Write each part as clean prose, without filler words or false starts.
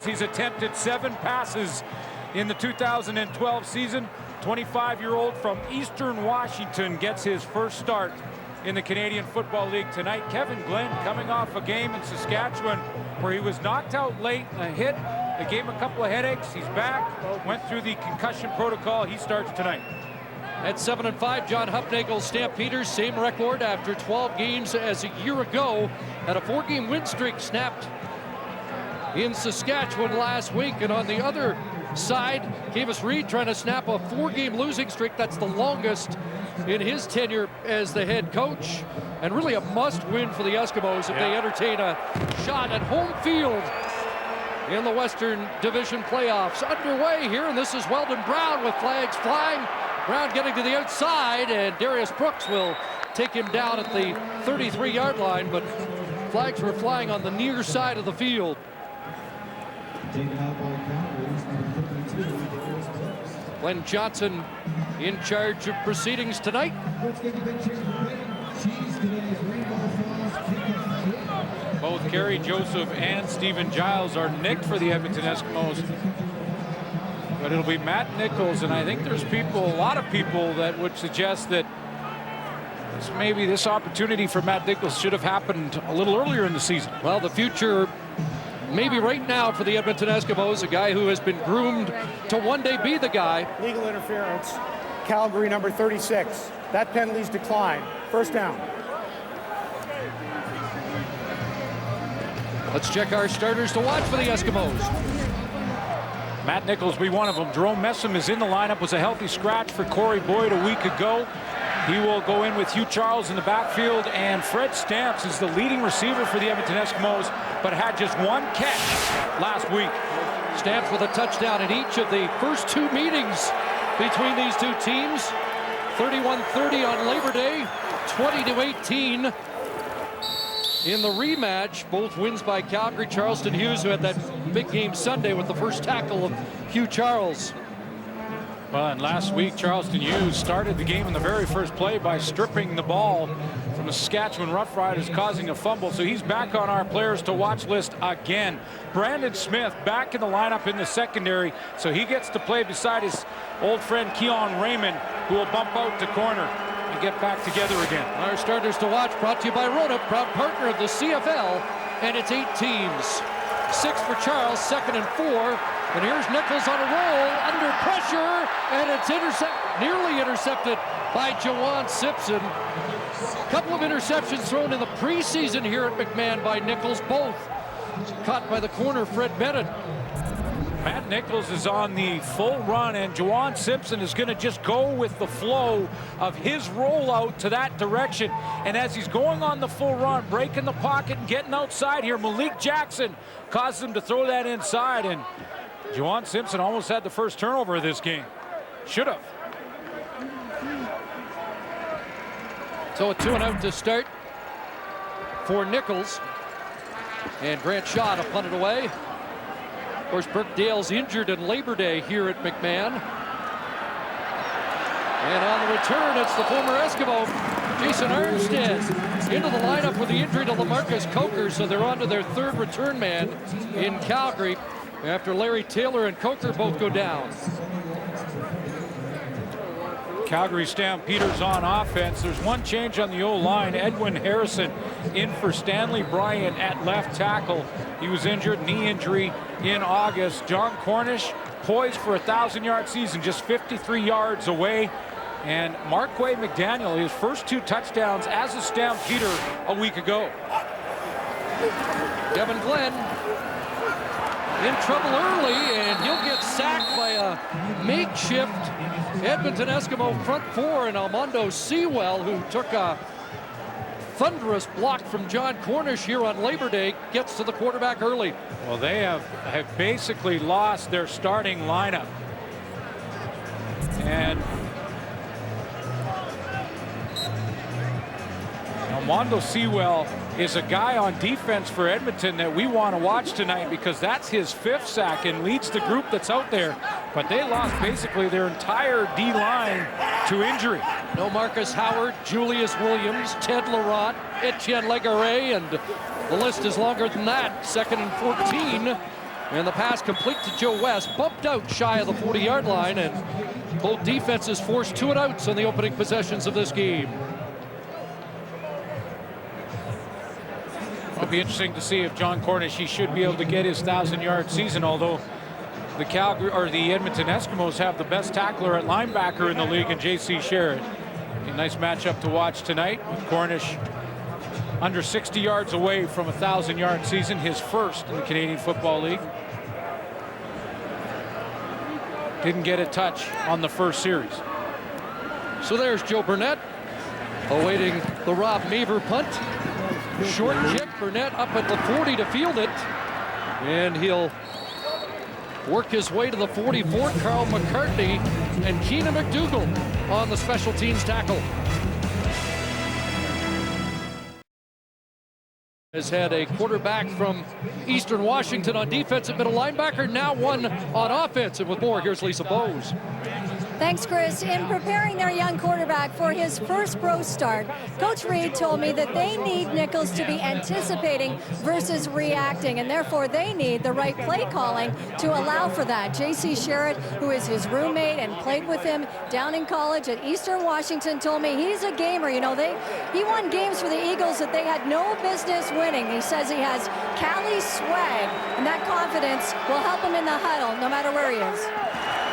He's attempted 7 passes in the 2012 season. 25-year-old from Eastern Washington gets his first start in the Canadian Football League tonight. Kevin Glenn coming off a game in Saskatchewan where he was knocked out late, a hit. They gave him a couple of headaches. He's back, went through the concussion protocol. He starts tonight. At 7-5, John Hupnagel's Stampeders, same record after 12 games as a year ago. Had a 4-game win streak snapped in Saskatchewan last week. And on the other side, Kavis Reed trying to snap a 4-game losing streak. That's the longest in his tenure as the head coach. And really a must-win for the Eskimos if they entertain a shot at home field in the Western Division playoffs. Underway here, and this is Weldon Brown with flags flying. Brown getting to the outside, and Darius Brooks will take him down at the 33-yard line, but flags were flying on the near side of the field. Glenn Johnson in charge of proceedings tonight. Both Kerry Joseph and Stephen Giles are nicked for the Edmonton Eskimos. But it'll be Matt Nichols, and I think there's people, a lot of people, that would suggest that maybe this opportunity for Matt Nichols should have happened a little earlier in the season. Well, the future maybe right now for the Edmonton Eskimos, a guy who has been groomed to one day be the guy. Legal interference, Calgary number 36. That penalty's declined. First down. Let's check our starters to watch for the Eskimos. Matt Nichols will be one of them. Jerome Messam is in the lineup, was a healthy scratch for Corey Boyd a week ago. He will go in with Hugh Charles in the backfield, and Fred Stamps is the leading receiver for the Edmonton Eskimos, but had just 1 catch last week. Stamps with a touchdown in each of the first 2 meetings between these two teams. 31-30 on Labor Day, 20-18 in the rematch. Both wins by Calgary. Charleston Hughes, who had that big game Sunday with the first tackle of Hugh Charles. Well, and last week, Charleston Hughes started the game in the very first play by stripping the ball from the Saskatchewan Roughriders, causing a fumble. So he's back on our players to watch list again. Brandon Smith back in the lineup in the secondary, so he gets to play beside his old friend Keon Raymond, who will bump out to corner and get back together again. Our starters to watch brought to you by Rhoda, proud partner of the CFL, and it's 8 teams. 6 for Charles, 2nd and 4. And here's Nichols on a roll, under pressure, and it's nearly intercepted by Jawan Simpson. A couple of interceptions thrown in the preseason here at McMahon by Nichols, both caught by the corner, Fred Bennett. Matt Nichols is on the full run, and Jawan Simpson is going to just go with the flow of his rollout to that direction. And as he's going on the full run, breaking the pocket and getting outside here, Malik Jackson caused him to throw that inside, and Jawan Simpson almost had the first turnover of this game. Should have. So a 2-and-out to start for Nichols. And Grant Shaw to punt it away. Of course, Burke Dale's injured in Labor Day here at McMahon. And on the return, it's the former Eskimo, Jason Armstead, into the lineup with the injury to LaMarcus Coker, so they're on to their 3rd return man in Calgary after Larry Taylor and Coker both go down. Calgary Stampeders on offense. There's one change on the O-line. Edwin Harrison in for Stanley Bryant at left tackle. He was injured, knee injury in August. John Cornish poised for a 1,000-yard season, just 53 yards away. And Marquay McDaniel, his first 2 touchdowns as a Stampeder a week ago. Devin Glenn in trouble early, and he'll get sacked by a makeshift Edmonton Eskimo front 4, and Armando Sewell, who took a thunderous block from John Cornish here on Labor Day, gets to the quarterback early. Well, they have basically lost their starting lineup. And Armando Sewell is a guy on defense for Edmonton that we want to watch tonight, because that's his 5th sack and leads the group that's out there. But they lost basically their entire D-line to injury. No Marcus Howard, Julius Williams, Ted Laurent, Etienne Legaret, and the list is longer than that. 2nd and 14 And the pass complete to Joe West, bumped out shy of the 40-yard line, and both defenses forced 2 and outs on the opening possessions of this game. It'll be interesting to see if John Cornish, he should be able to get his 1,000-yard season, although the Calgary or the Edmonton Eskimos have the best tackler at linebacker in the league in J.C. Sherritt. A nice matchup to watch tonight with Cornish under 60 yards away from a 1,000-yard season, his first in the Canadian Football League. Didn't get a touch on the first series. So there's Joe Burnett awaiting the Rob Maver punt. Short kick, Burnett up at the 40 to field it. And he'll work his way to the 44. Carl McCartney and Keenan McDougall on the special teams tackle. Has had a quarterback from Eastern Washington on defensive middle linebacker, now one on offense. And with more, here's Lisa Bowes. Thanks, Chris. In preparing their young quarterback for his first pro start, Coach Reed told me that they need Nichols to be anticipating versus reacting, and therefore they need the right play calling to allow for that. J.C. Sherritt, who is his roommate and played with him down in college at Eastern Washington, told me he's a gamer. You know, he won games for the Eagles that they had no business winning. He says he has Cali swag, and that confidence will help him in the huddle no matter where he is.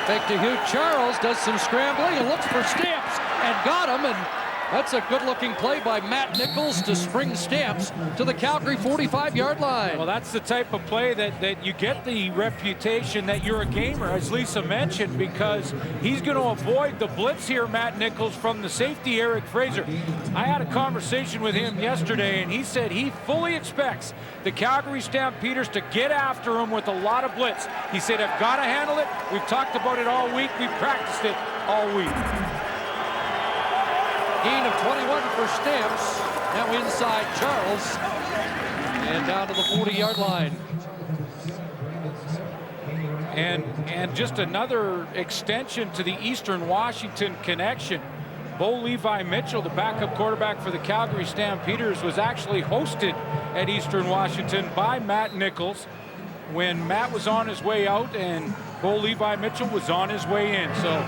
Fake to Hugh Charles, does some scrambling and looks for Stamps and got him, and that's a good-looking play by Matt Nichols to spring Stamps to the Calgary 45-yard line. Well, that's the type of play that you get the reputation that you're a gamer, as Lisa mentioned, because he's going to avoid the blitz here, Matt Nichols, from the safety, Eric Fraser. I had a conversation with him yesterday, and he said he fully expects the Calgary Stampeders to get after him with a lot of blitz. He said, I've got to handle it. We've talked about it all week. We've practiced it all week. Gain of 21 for Stamps. Now inside Charles. And down to the 40-yard line. And just another extension to the Eastern Washington connection. Bo Levi Mitchell, the backup quarterback for the Calgary Stampeders, was actually hosted at Eastern Washington by Matt Nichols when Matt was on his way out and Bo Levi Mitchell was on his way in. So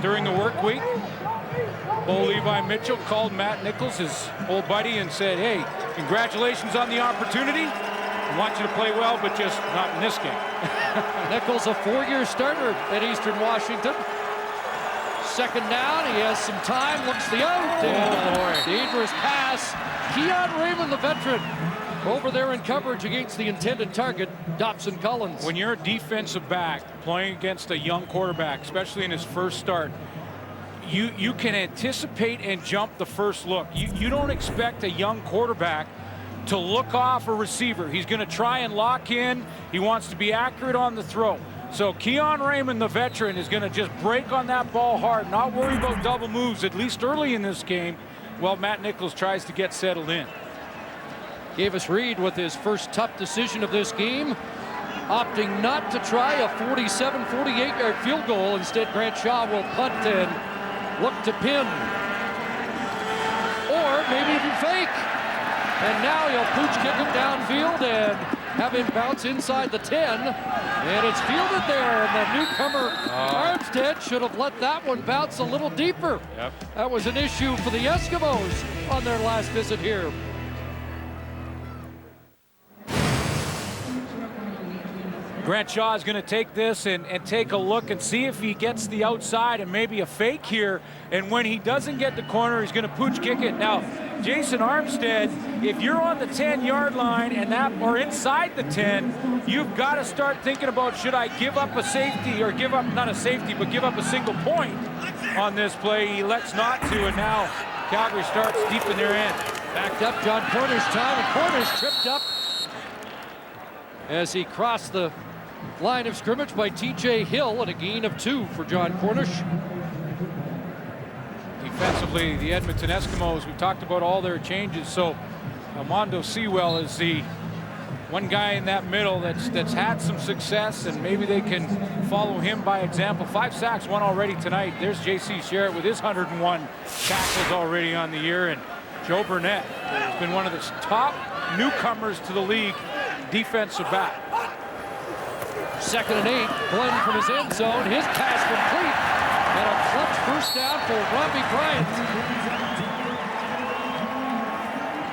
during the work week, Bo Levi Mitchell called Matt Nichols, his old buddy, and said, hey, congratulations on the opportunity. I want you to play well, but just not in this game. Nichols, a 4-year starter at Eastern Washington. Second down, he has some time, looks the out, and dangerous pass. Keon Raymond, the veteran, over there in coverage against the intended target, Dobson Collins. When you're a defensive back playing against a young quarterback, especially in his first start, you can anticipate and jump the first look. You don't expect a young quarterback to look off a receiver. He's going to try and lock in. He wants to be accurate on the throw. So Keon Raymond, the veteran, is going to just break on that ball hard, not worry about double moves, at least early in this game, while Matt Nichols tries to get settled in. Davis Reed with his first tough decision of this game, opting not to try a 47, 48-yard field goal. Instead, Grant Shaw will punt and look to pin. Or maybe even fake. And now he'll pooch kick him downfield and have him bounce inside the 10. And it's fielded there, and the newcomer Armstead should have let that one bounce a little deeper. Yep. That was an issue for the Eskimos on their last visit here. Grant Shaw is going to take this and take a look and see if he gets the outside and maybe a fake here. And when he doesn't get the corner, he's going to pooch kick it. Now, Jason Armstead, if you're on the 10-yard line and or inside the 10, you've got to start thinking about, should I give up a safety or give up, not a safety, but give up a single point on this play? He elects not to, and now Calgary starts deep in their end. Backed up, John Cornish time, and Cornish tripped up as he crossed the line of scrimmage by TJ Hill, and a gain of 2 for John Cornish. Defensively, the Edmonton Eskimos, we've talked about all their changes. So Mondo Sewell is the one guy in that middle that's had some success, and maybe they can follow him by example. 5 sacks, 1 already tonight. There's J.C. Sherritt with his 101 tackles already on the year, and Joe Burnett has been one of the top newcomers to the league defensive back. 2nd and 8. Glenn from his end zone. His pass complete. And a clutch first down for Robbie Bryant,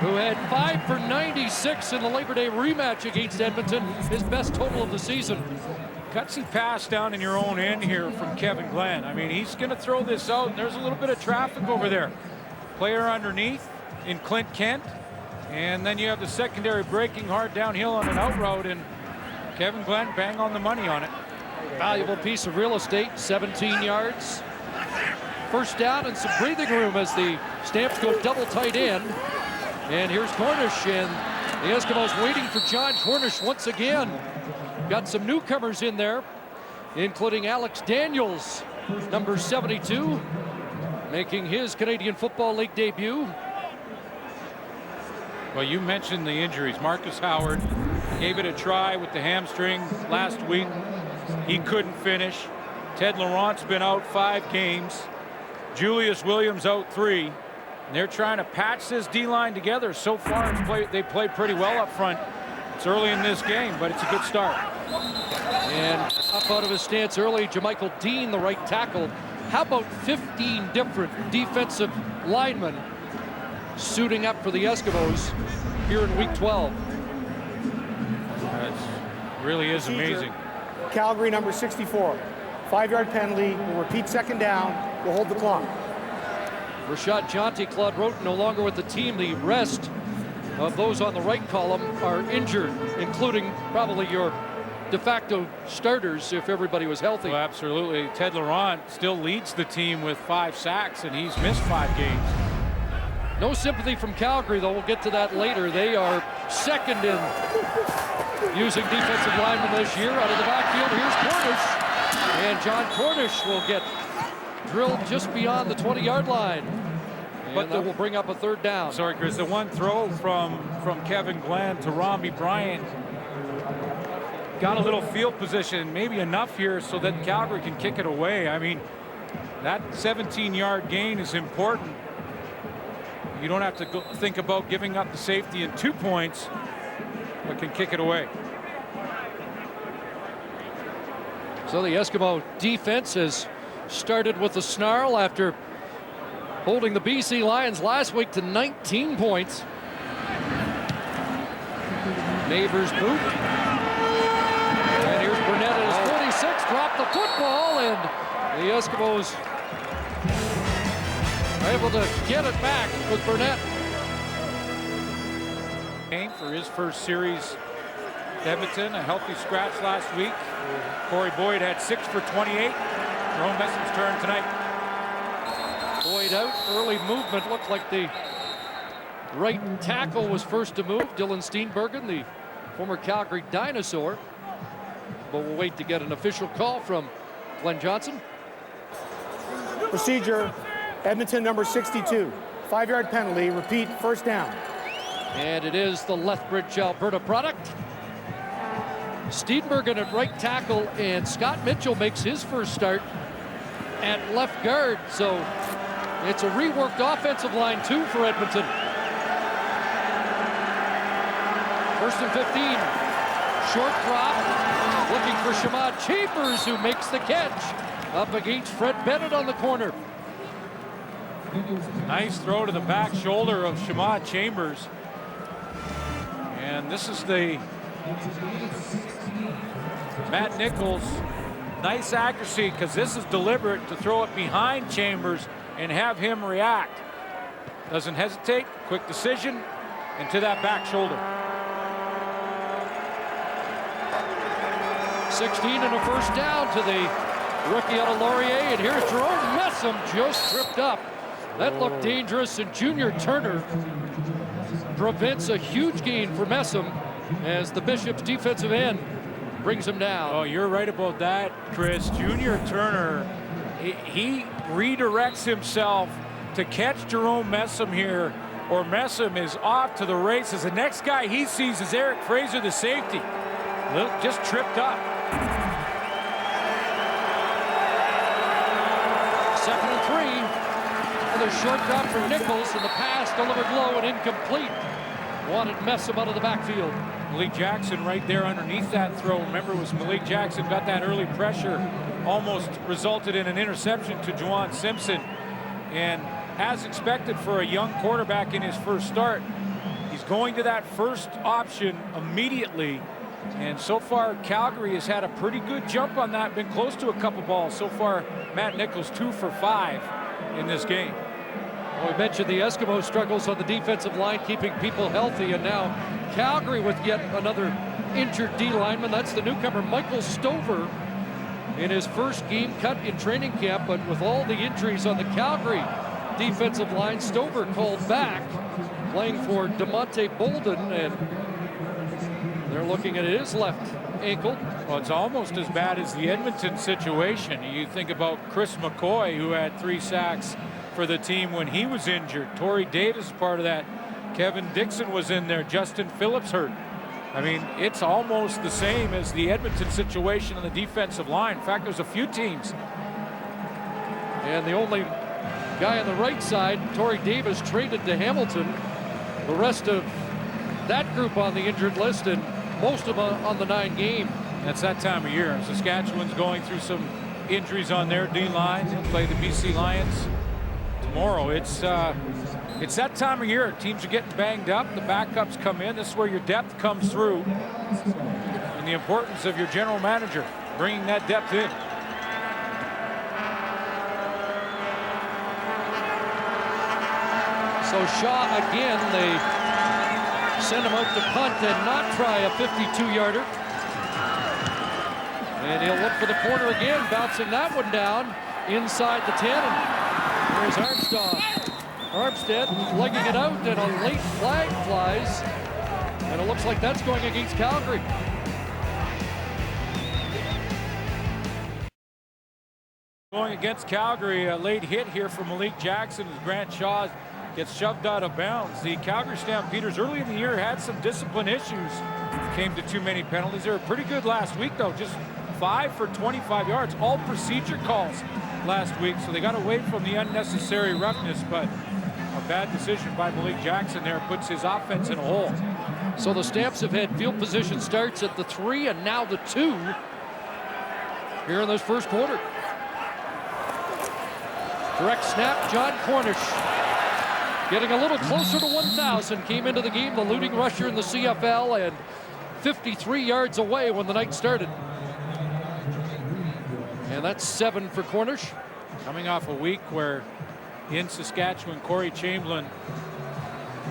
who had 5 for 96 in the Labor Day rematch against Edmonton, his best total of the season. Gutsy pass down in your own end here from Kevin Glenn. I mean, he's going to throw this out, and there's a little bit of traffic over there. Player underneath in Clint Kent, and then you have the secondary breaking hard downhill on an out route, and Kevin Glenn bang on the money on it. Valuable piece of real estate, 17 yards. First down and some breathing room as the Stamps go double tight end. And here's Cornish, and the Eskimos waiting for John Cornish once again. Got some newcomers in there, including Alex Daniels, number 72, making his Canadian Football League debut. Well, you mentioned the injuries. Marcus Howard gave it a try with the hamstring last week. He couldn't finish. Ted Laurent's been out 5 games. Julius Williams out 3. And they're trying to patch this D-line together. So far, they played pretty well up front. It's early in this game, but it's a good start. And up out of his stance early, Jamichael Dean, the right tackle. How about 15 different defensive linemen suiting up for the Eskimos here in week 12? That really is amazing. Calgary number 64. 5-yard penalty. We'll repeat 2nd down. We'll hold the clock. Rashad Jonty, Claude wrote, no longer with the team. The rest of those on the right column are injured, including probably your de facto starters if everybody was healthy. Well, absolutely. Ted Laurent still leads the team with 5 sacks, and he's missed 5 games. No sympathy from Calgary, though. We'll get to that later. They are 2nd in using defensive linemen this year. Out of the backfield, here's Cornish. And John Cornish will get drilled just beyond the 20-yard line. But that will bring up a 3rd down. Sorry, Chris. The one throw from Kevin Glenn to Robbie Bryant got a little field position, maybe enough here so that Calgary can kick it away. I mean, that 17-yard gain is important. You don't have to think about giving up the safety in 2 points, but can kick it away. So the Eskimo defense has started with a snarl after holding the BC Lions last week to 19 points. Neighbors boot. And here's Burnett at his 46, dropped the football, and the Eskimos are able to get it back with Burnett. For his first series, Edmonton, a healthy scratch last week. Corey Boyd had 6 for 28. Jerome Messon's turn tonight. Boyd out, early movement. Looked like the right tackle was first to move. Dylan Steenbergen, the former Calgary Dinosaur. But we'll wait to get an official call from Glenn Johnson. Procedure, Edmonton number 62. 5-yard penalty, repeat, 1st down. And it is the Lethbridge, Alberta product. Steenbergen at right tackle, and Scott Mitchell makes his first start at left guard. So it's a reworked offensive line too for Edmonton. 1st and 15. Short drop. Looking for Shamad Chambers, who makes the catch up against Fred Bennett on the corner. Nice throw to the back shoulder of Shamad Chambers. And this is the Matt Nichols. Nice accuracy, because this is deliberate to throw it behind Chambers and have him react. Doesn't hesitate, quick decision, and to that back shoulder. 16 and a 1st down to the rookie out of Laurier, and here's Jerome Messam just tripped up. That looked dangerous, and Junior Turner prevents a huge gain for Messam as the Bishop's defensive end brings him down. Oh, you're right about that, Chris. Junior Turner, he redirects himself to catch Jerome Messam here, or Messam is off to the races. The next guy he sees is Eric Fraser, the safety. Just tripped up. 2nd and 3. Another short drop for Nichols, and the pass delivered low and incomplete. Wanted Messam out of the backfield. Malik Jackson right there underneath that throw. Remember, it was Malik Jackson got that early pressure, almost resulted in an interception to Juwan Simpson. And as expected for a young quarterback in his first start, he's going to that first option immediately. And so far, Calgary has had a pretty good jump on that, been close to a couple balls. So far, Matt Nichols 2 for 5 in this game. Well, we mentioned the Eskimos struggles on the defensive line, keeping people healthy, and now Calgary with yet another injured D lineman. That's the newcomer, Michael Stover, in his first game cut in training camp. But with all the injuries on the Calgary defensive line, Stover called back, playing for DeMonte Bolden, and they're looking at his left ankle. Well, it's almost as bad as the Edmonton situation. You think about Chris McCoy, who had 3 sacks for the team when he was injured. Torrey Davis part of that. Kevin Dixon was in there. Justin Phillips hurt. I mean, it's almost the same as the Edmonton situation on the defensive line. In fact, there's a few teams. And the only guy on the right side, Torrey Davis, traded to Hamilton. The rest of that group on the injured list, and most of them on the 9-game. That's that time of year. Saskatchewan's going through some injuries on their D-line. They'll play the BC Lions tomorrow. It's that time of year. Teams are getting banged up. The backups come in. This is where your depth comes through. And the importance of your general manager bringing that depth in. So Shaw again, they send him out to punt and not try a 52-yarder. And he'll look for the corner again, bouncing that one down inside the 10. And there's Armstead legging it out, and a late flag flies. And it looks like that's going against Calgary. Going against Calgary, a late hit here for Malik Jackson as Grant Shaw gets shoved out of bounds. The Calgary Stampeders early in the year had some discipline issues. Came to too many penalties. They were pretty good last week, though. Just 5 for 25 yards. All procedure calls last week, so they got away from the unnecessary roughness, but a bad decision by Malik Jackson there puts his offense in a hole. So the Stamps have had field position starts at the 3 and now the 2 here in this first quarter. Direct snap, John Cornish getting a little closer to 1,000. Came into the game the leading rusher in the CFL and 53 yards away when the night started. And that's 7 for Cornish. Coming off a week where in Saskatchewan, Corey Chamberlain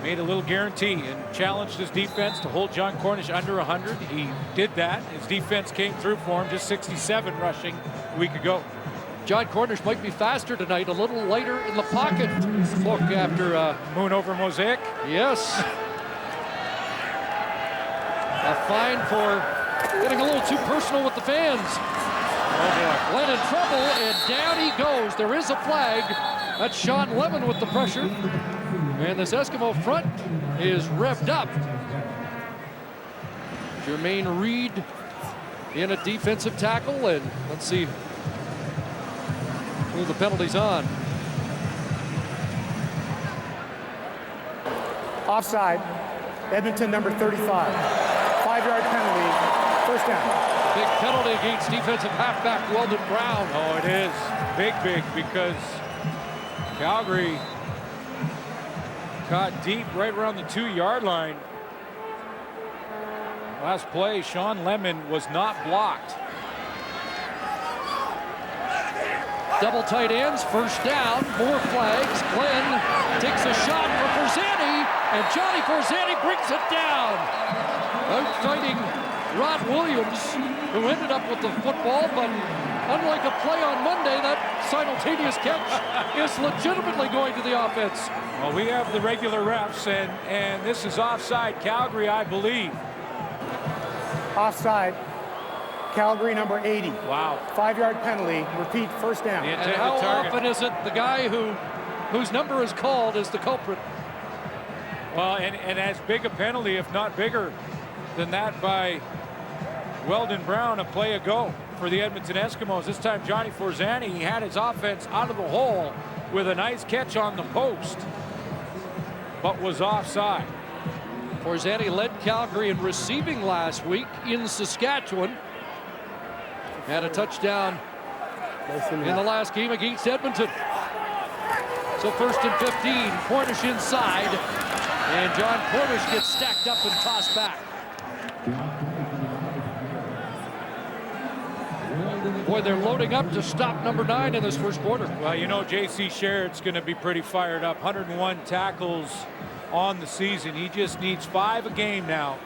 made a little guarantee and challenged his defense to hold John Cornish under 100. He did that. His defense came through for him, just 67 rushing a week ago. John Cornish might be faster tonight, a little lighter in the pocket. Look after moon over Mosaic. Yes. A fine for getting a little too personal with the fans. Oh boy. Glenn in trouble, and down he goes. There is a flag. That's Sean Lemon with the pressure. And this Eskimo front is revved up. Jermaine Reed in a defensive tackle, and let's see who the penalty's on. Offside. Edmonton number 35. 5-yard penalty. First down. Big penalty against defensive halfback Weldon Brown. Oh, it is. Big, because Calgary caught deep right around the 2-yard line. Last play, Sean Lemon was not blocked. Double tight ends, first down, more flags. Glenn takes a shot for Forzani, and Johnny Forzani brings it down. Out fighting Rod Williams, who ended up with the football, but unlike a play on Monday, that simultaneous catch is legitimately going to the offense. Well, we have the regular refs, and this is offside. Calgary, I believe. Offside. Calgary number 80. Wow. 5-yard penalty. Repeat, first down. And how often is it the guy whose number is called is the culprit? Well, and as big a penalty, if not bigger than that by Weldon Brown a play ago for the Edmonton Eskimos. This time Johnny Forzani, he had his offense out of the hole with a nice catch on the post, but was offside. Forzani led Calgary in receiving last week in Saskatchewan. Had a touchdown in the last game against Edmonton. So 1st and 15, Cornish inside, and John Cornish gets stacked up and tossed back. Boy, they're loading up to stop number 9 in this first quarter. Well, you know, J.C. Sherritt's going to be pretty fired up. 101 tackles on the season. He just needs 5 a game now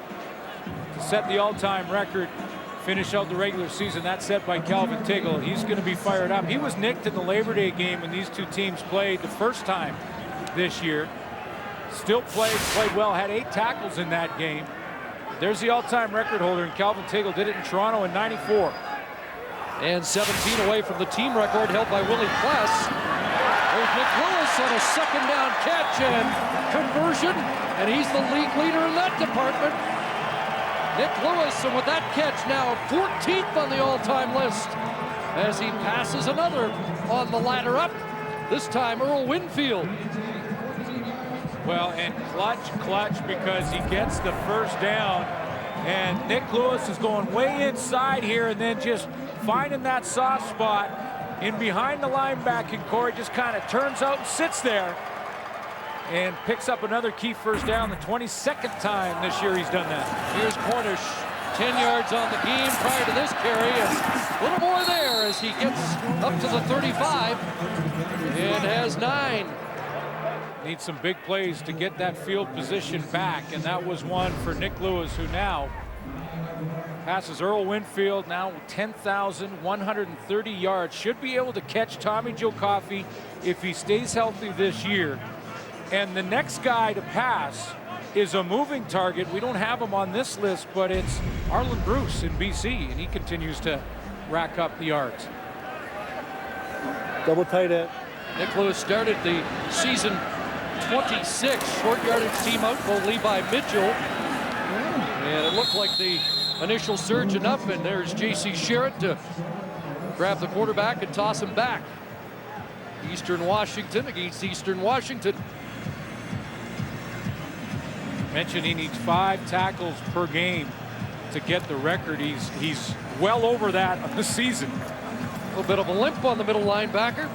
to set the all-time record, finish out the regular season. That's set by Calvin Tiggle. He's going to be fired up. He was nicked in the Labor Day game when these two teams played the first time this year. Still played well, had 8 tackles in that game. There's the all-time record holder, and Calvin Tiggle did it in Toronto in '94. And 17 away from the team record held by Willie Pless. There's Nick Lewis on a 2nd down catch and conversion, and he's the league leader in that department. Nick Lewis, and with that catch now 14th on the all-time list as he passes another on the ladder up, this time Earl Winfield. Well, and clutch because he gets the first down, and Nick Lewis is going way inside here and then just finding that soft spot in behind the linebacking core. Just kind of turns out and sits there and picks up another key first down, the 22nd time this year he's done that. Here's Cornish, 10 yards on the game prior to this carry, and a little more there as he gets up to the 35 and has 9. Needs some big plays to get that field position back, and that was one for Nick Lewis, who now passes Earl Winfield, now 10,130 yards. Should be able to catch Tommy Joe Coffey if he stays healthy this year. And the next guy to pass is a moving target. We don't have him on this list, but it's Arlen Bruce in BC, and he continues to rack up the yards. Double tight end. Nick Lewis started the season 26 short yardage team out for Levi Mitchell. And it looked like the initial surge enough, and there's J.C. Sherritt to grab the quarterback and toss him back. Eastern Washington against Eastern Washington. Mentioned he needs 5 tackles per game to get the record. He's well over that of the season. A little bit of a limp on the middle linebacker.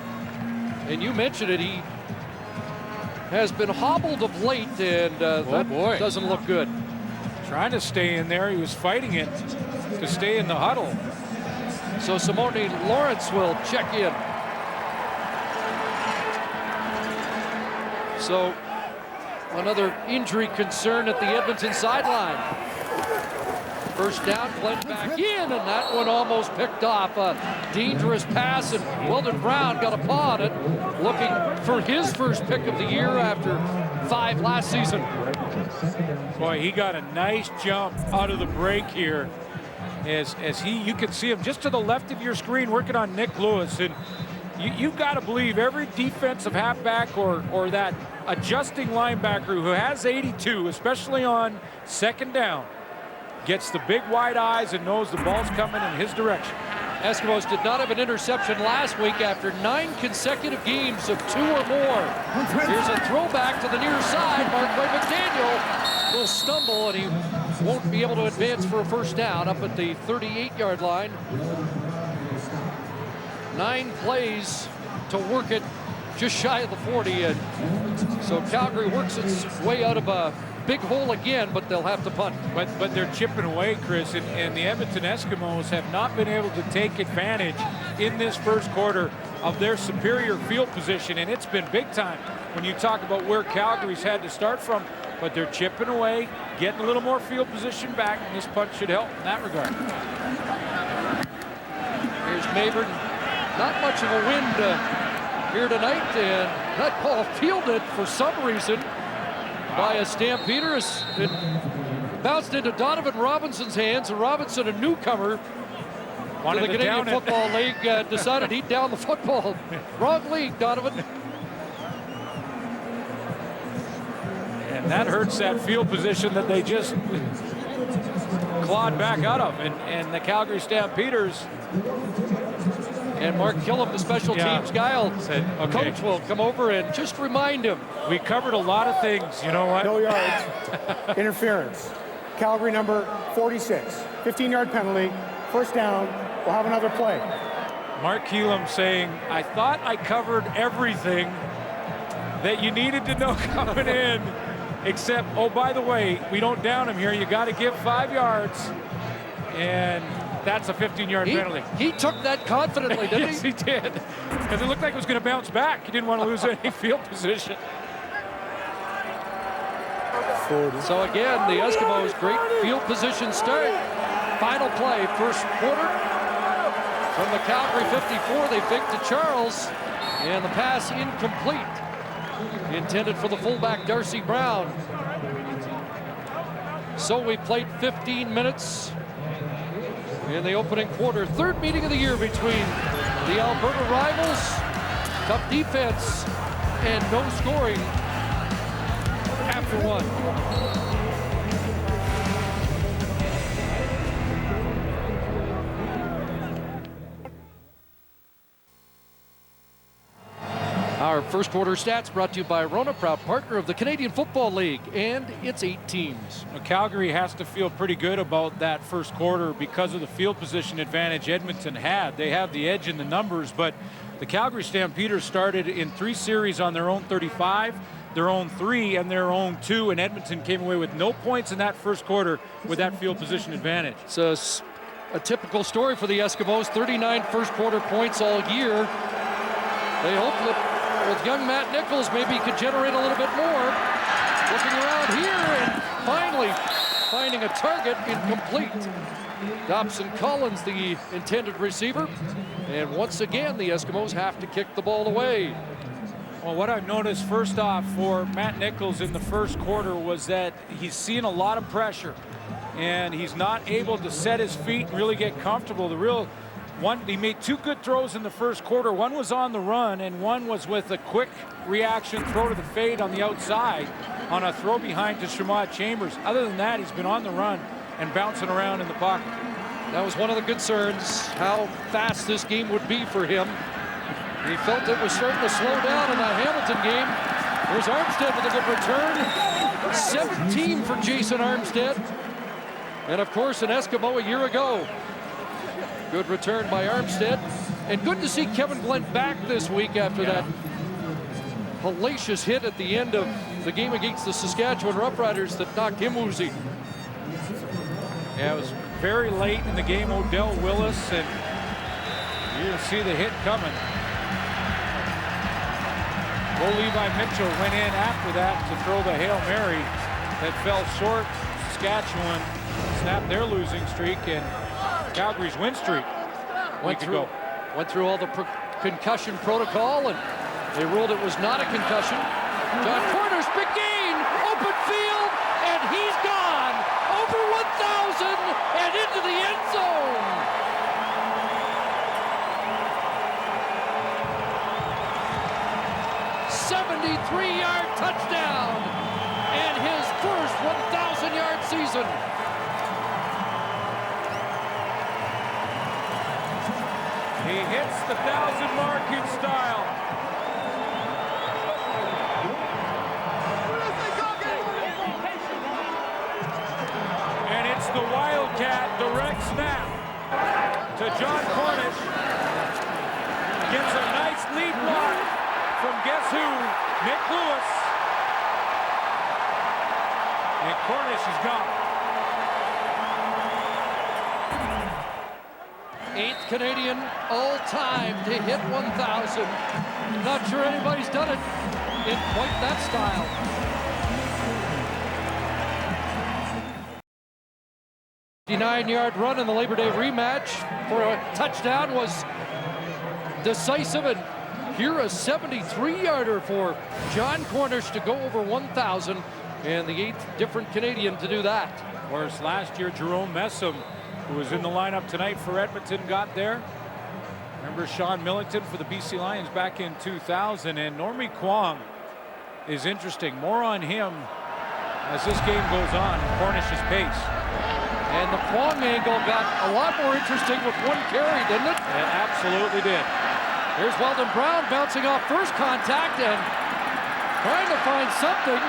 And you mentioned it, he has been hobbled of late, and that doesn't look good. Trying to stay in there. He was fighting it to stay in the huddle. So Simone Lawrence will check in. So another injury concern at the Edmonton sideline. First down, Glenn back in, and that one almost picked off. A dangerous pass, and Weldon Brown got a paw on it, looking for his first pick of the year after 5 last season. Boy, he got a nice jump out of the break here. As you can see him just to the left of your screen working on Nick Lewis. And you've got to believe every defensive halfback or that adjusting linebacker who has 82, especially on 2nd down, gets the big wide eyes and knows the ball's coming in his direction. Eskimos did not have an interception last week after 9 consecutive games of 2 or more. Here's a throwback to the near side, marked by McDaniel. Will stumble, and he won't be able to advance for a first down up at the 38-yard line. 9 plays to work it just shy of the 40, and so Calgary works its way out of a big hole again, but they'll have to punt. But they're chipping away, Chris, and the Edmonton Eskimos have not been able to take advantage in this first quarter of their superior field position, and it's been big time when you talk about where Calgary's had to start from. But they're chipping away, getting a little more field position back, and this punt should help in that regard. Here's Mabern. Not much of a wind here tonight, and that ball fielded for some reason by a Stampeder. It bounced into Donovan Robinson's hands, and Robinson, a newcomer to the Canadian Football League, decided he'd down the football. Wrong league, Donovan. And that hurts that field position that they just clawed back out of. And the Calgary Stampeders And Mark Killam, the special teams guy, said, a coach will come over and just remind him. We covered a lot of things, you know what? No yards. Interference. Calgary number 46. 15-yard penalty. First down. We'll have another play. Mark Killam saying, I thought I covered everything that you needed to know coming in, except, oh, by the way, we don't down him here. You got to give 5 yards, and that's a 15-yard penalty. He took that confidently, didn't Yes, he did, because it looked like it was going to bounce back. He didn't want to lose any field position. So again, the Eskimos, great field position start. Final play, first quarter. From the Calgary 54, they fake to Charles, and the pass incomplete. Intended for the fullback, Darcy Brown. So we played 15 minutes in the opening quarter. Third meeting of the year between the Alberta rivals. Tough defense and no scoring after one. Our first quarter stats brought to you by Rona, proud partner of the Canadian Football League and its 8 teams. Now, Calgary has to feel pretty good about that first quarter because of the field position advantage Edmonton had. They have the edge in the numbers, but the Calgary Stampeders started in 3 series on their own 35, their own 3, and their own 2, and Edmonton came away with no points in that first quarter with that field position advantage. It's a typical story for the Eskimos. 39 first quarter points all year. They hope that with young Matt Nichols, maybe he could generate a little bit more. Looking around here and finally finding a target, incomplete. Dobson Collins, the intended receiver. And once again, the Eskimos have to kick the ball away. Well, what I've noticed first off for Matt Nichols in the first quarter was that he's seeing a lot of pressure and he's not able to set his feet and really get comfortable. He made 2 good throws in the first quarter. One was on the run, and one was with a quick reaction throw to the fade on the outside on a throw behind to Shamad Chambers. Other than that, he's been on the run and bouncing around in the pocket. That was one of the concerns, how fast this game would be for him. He felt it was starting to slow down in the Hamilton game. There's Armstead with a good return. 17 for Jason Armstead. And of course, an Eskimo a year ago. Good return by Armstead. And good to see Kevin Glenn back this week after that hellacious hit at the end of the game against the Saskatchewan Roughriders that knocked him woozy. Yeah, it was very late in the game, Odell Willis, and you can see the hit coming. Bo Levi Mitchell went in after that to throw the Hail Mary that fell short. Saskatchewan snapped their losing streak and Calgary's win streak. Went through all the concussion protocol, and they ruled it was not a concussion. John Corner's big gain, open field, and he's gone over 1,000 and into the end zone. '73-yard touchdown and his first 1,000-yard season. He hits the 1,000 mark in style. And it's the Wildcat direct snap to John Cornish. Gets a nice lead block from guess who? Nick Lewis. And Cornish is gone. 8th Canadian all-time to hit 1,000. Not sure anybody's done it in quite that style. $59-yard run in the Labor Day rematch for a touchdown was decisive, and here a 73-yarder for John Cornish to go over 1,000, and the 8th different Canadian to do that. Of course, last year Jerome Messam, who was in the lineup tonight for Edmonton, got there. Remember Sean Millington for the BC Lions back in 2000, and Normie Kwong is interesting. More on him as this game goes on, Cornish's pace. And the Kwong angle got a lot more interesting with one carry, didn't it? It absolutely did. Here's Weldon Brown bouncing off first contact and trying to find something.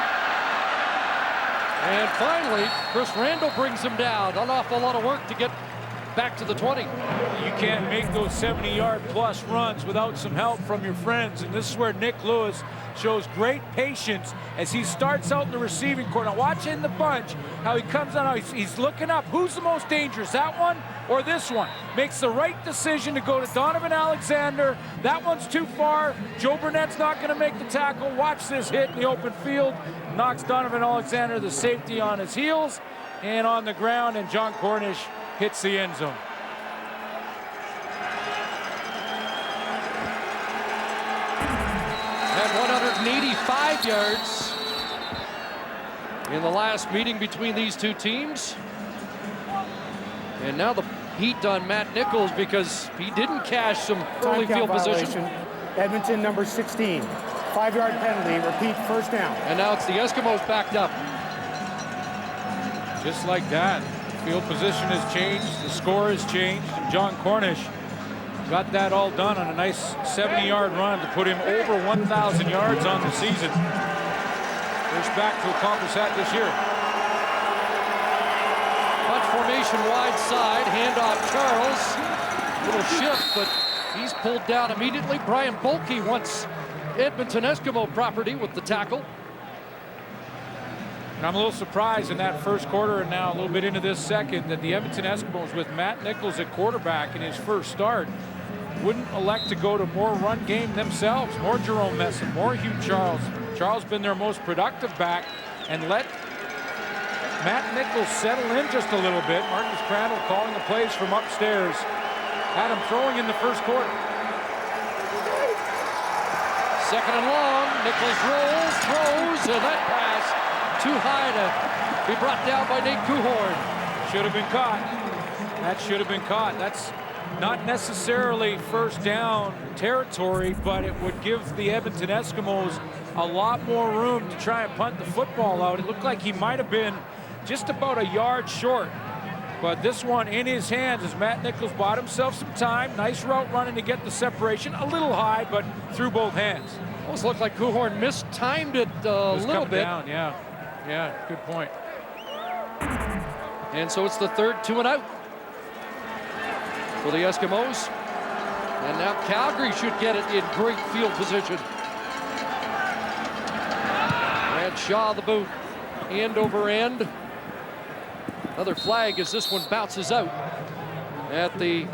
And finally, Chris Randall brings him down. An awful lot of work to get back to the 20. You can't make those 70-yard plus runs without some help from your friends. And this is where Nick Lewis shows great patience as he starts out in the receiving corner. Now watch in the bunch how he comes out. He's looking up. Who's the most dangerous, that one or this one? Makes the right decision to go to Donovan Alexander. That one's too far. Joe Burnett's not going to make the tackle. Watch this hit in the open field. Knocks Donovan Alexander, the safety, on his heels and on the ground, and John Cornish hits the end zone. Had 185 yards in the last meeting between these two teams. And now the heat on Matt Nichols because he didn't cash some early field position. Edmonton number 16. 5-yard penalty. Repeat, first down. And now it's the Eskimos backed up. Just like that. Field position has changed, the score has changed, and John Cornish got that all done on a nice 70-yard run to put him over 1,000 yards on the season. First back to accomplish that this year. Punch formation wide side, handoff Charles. Little shift, but he's pulled down immediately. Brian Bolke wants Edmonton Eskimo property with the tackle. And I'm a little surprised in that first quarter and now a little bit into this second that the Edmonton Eskimos with Matt Nichols at quarterback in his first start wouldn't elect to go to more run game themselves. More Jerome Messon, more Hugh Charles. Charles been their most productive back and let Matt Nichols settle in just a little bit. Marcus Crandall calling the plays from upstairs. Had him throwing in the first quarter. Second and long, Nichols rolls, throws, and that pass too high to be brought down by Nate Kuhorn. Should have been caught. That should have been caught. That's not necessarily first down territory, but it would give the Edmonton Eskimos a lot more room to try and punt the football out. It looked like he might have been just about a yard short. But this one in his hands as Matt Nichols bought himself some time. Nice route running to get the separation. A little high, but through both hands. Almost looked like Kuhorn mistimed it a little bit. Down, yeah. Yeah, good point. And so it's the third 2 and out for the Eskimos. And now Calgary should get it in great field position. Brad Shaw the boot, end over end. Another flag as this one bounces out at the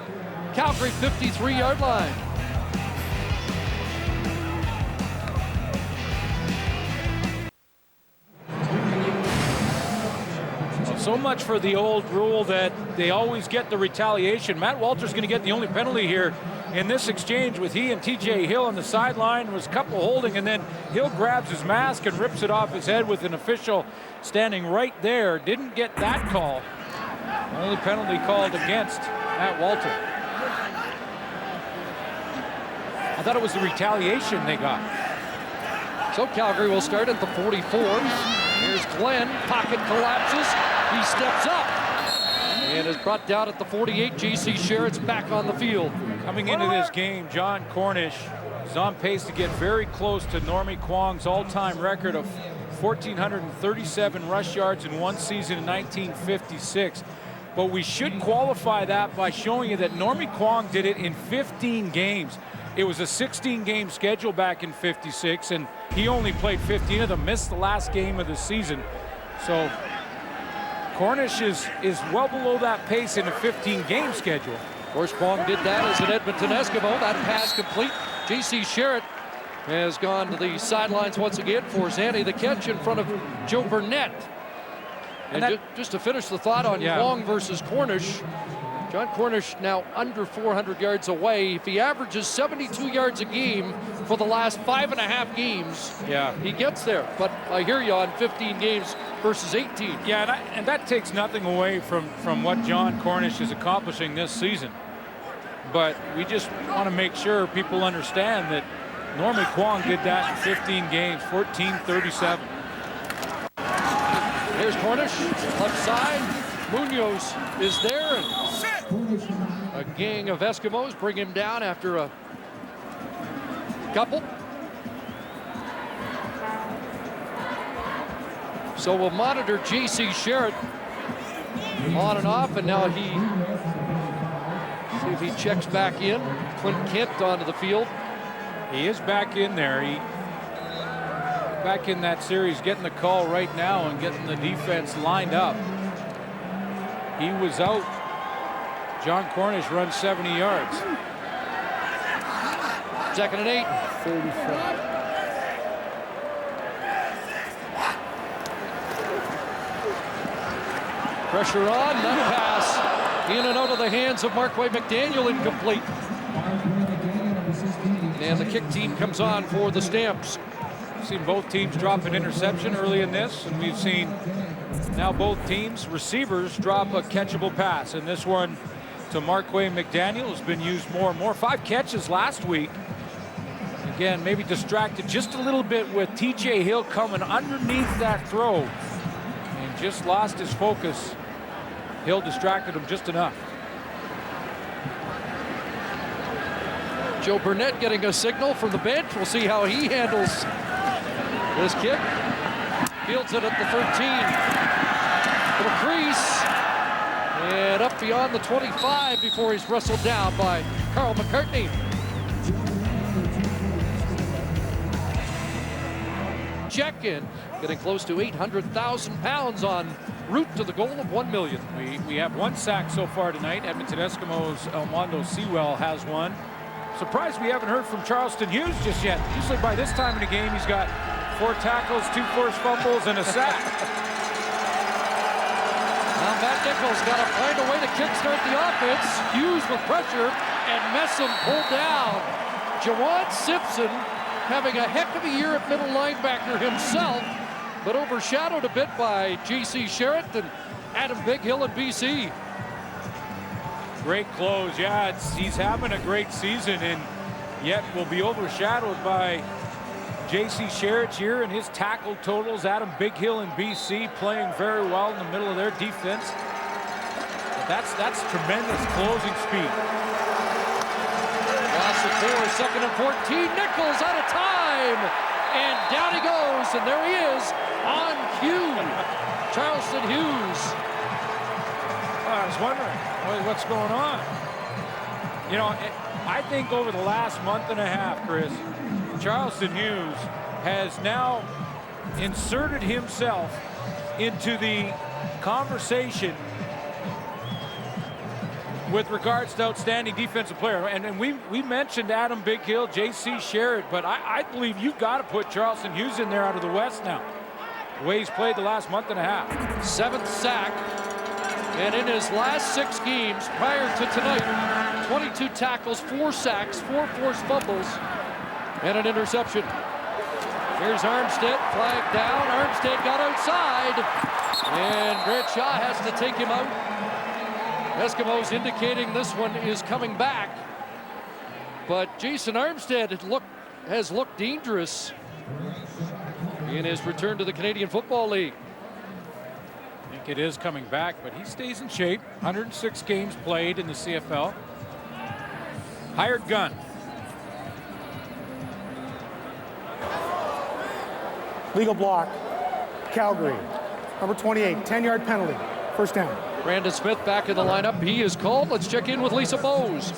Calgary 53-yard line. So much for the old rule that they always get the retaliation. Matt Walter's going to get the only penalty here in this exchange with he and TJ Hill on the sideline. There was a couple holding, and then Hill grabs his mask and rips it off his head with an official standing right there. Didn't get that call. Only penalty called against Matt Walter. I thought it was the retaliation they got. So Calgary will start at the 44. Here's Glenn, pocket collapses. He steps up and is brought down at the 48. J.C. Sherritt's back on the field. Coming into this game, John Cornish is on pace to get very close to Normie Kwong's all-time record of 1,437 rush yards in one season in 1956. But we should qualify that by showing you that Normie Kwong did it in 15 games. It was a 16-game schedule back in 56, and he only played 15 of them, missed the last game of the season. So Cornish is well below that pace in a 15-game schedule. Of course, Kwong did that as an Edmonton Eskimo. That pass complete. J.C. Sherritt has gone to the sidelines once again for Zanny the catch in front of Joe Burnett. And just to finish the thought on Kwong versus Cornish, John Cornish now under 400 yards away. If he averages 72 yards a game for the last 5.5 games, he gets there. But I hear you on 15 games versus 18. Yeah, and that takes nothing away from what John Cornish is accomplishing this season. But we just want to make sure people understand that Normie Kwong did that in 15 games, 14-37. Here's Cornish, left side. Munoz is there, and a gang of Eskimos bring him down after a couple. So we'll monitor J.C. Sherritt on and off, and now see if he checks back in. Clint Kent onto the field. He is back in there. He back in that series, getting the call right now and getting the defense lined up. He was out. John Cornish runs 70 yards. 2nd and 8. 35. Pressure on, that pass in and out of the hands of Markway McDaniel, incomplete. And the kick team comes on for the Stamps. We've seen both teams drop an interception early in this, and we've seen now both teams receivers drop a catchable pass. And this one to Markway McDaniel has been used more and more. 5 catches last week. Again, maybe distracted just a little bit with TJ Hill coming underneath that throw and just lost his focus. Hill distracted him just enough. Joe Burnett getting a signal from the bench. We'll see how he handles this kick. Fields it at the 13. Little crease. And up beyond the 25 before he's wrestled down by Carl McCartney. Check-in, getting close to 800,000 pounds en route to the goal of 1 million. We have 1 sack so far tonight. Edmonton Eskimos, Elmondo Sewell has one. Surprised we haven't heard from Charleston Hughes just yet. Usually by this time in the game, he's got 4 tackles, 2 forced fumbles, and a sack. Now Matt Nichols got to find a way to kickstart the offense. Hughes with pressure, and Messam pulled down. Jawan Simpson having a heck of a year at middle linebacker himself, but overshadowed a bit by J.C. Sherritt and Adam Bighill in BC. Great close. Yeah, he's having a great season, and yet will be overshadowed by J.C. Sherritt here and his tackle totals. Adam Bighill in BC playing very well in the middle of their defense. But that's tremendous closing speed. Loss of 4, 2nd and 14. Nichols out of time, and down he goes, and there he is on cue. Charleston Hughes. I was wondering what's going on. You know, I think over the last month and a half, Chris, Charleston Hughes has now inserted himself into the conversation with regards to outstanding defensive player. And we mentioned Adam Bighill, J.C. Sherritt, but I believe you've got to put Charleston Hughes in there out of the West now. The way he's played the last month and a half. 7th sack. And in his last 6 games prior to tonight, 22 tackles, 4 sacks, 4 forced fumbles, and an interception. Here's Armstead, flag down. Armstead got outside, and Grant Shaw has to take him out. Eskimos indicating this one is coming back. But Jason Armstead has looked dangerous in his return to the Canadian Football League. I think it is coming back, but he stays in shape. 106 games played in the CFL. Hired gun. Legal block. Calgary. Number 28, 10-yard penalty. First down. Brandon Smith back in the lineup. He is called. Let's check in with Lisa Bowes.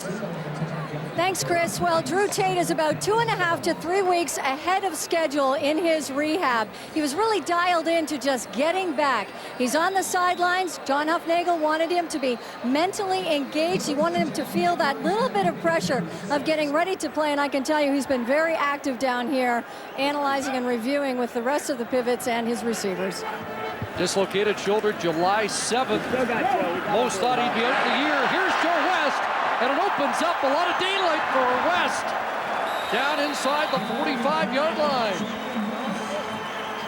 Thanks, Chris. Well, Drew Tate is about 2.5 to 3 weeks ahead of schedule in his rehab. He was really dialed into just getting back. He's on the sidelines. John Hufnagel wanted him to be mentally engaged. He wanted him to feel that little bit of pressure of getting ready to play, and I can tell you he's been very active down here, analyzing and reviewing with the rest of the pivots and his receivers. Dislocated shoulder July 7th. Most thought he'd be out the year. Here's Joe West, and it opens up a lot of daylight for West. Down inside the 45-yard line.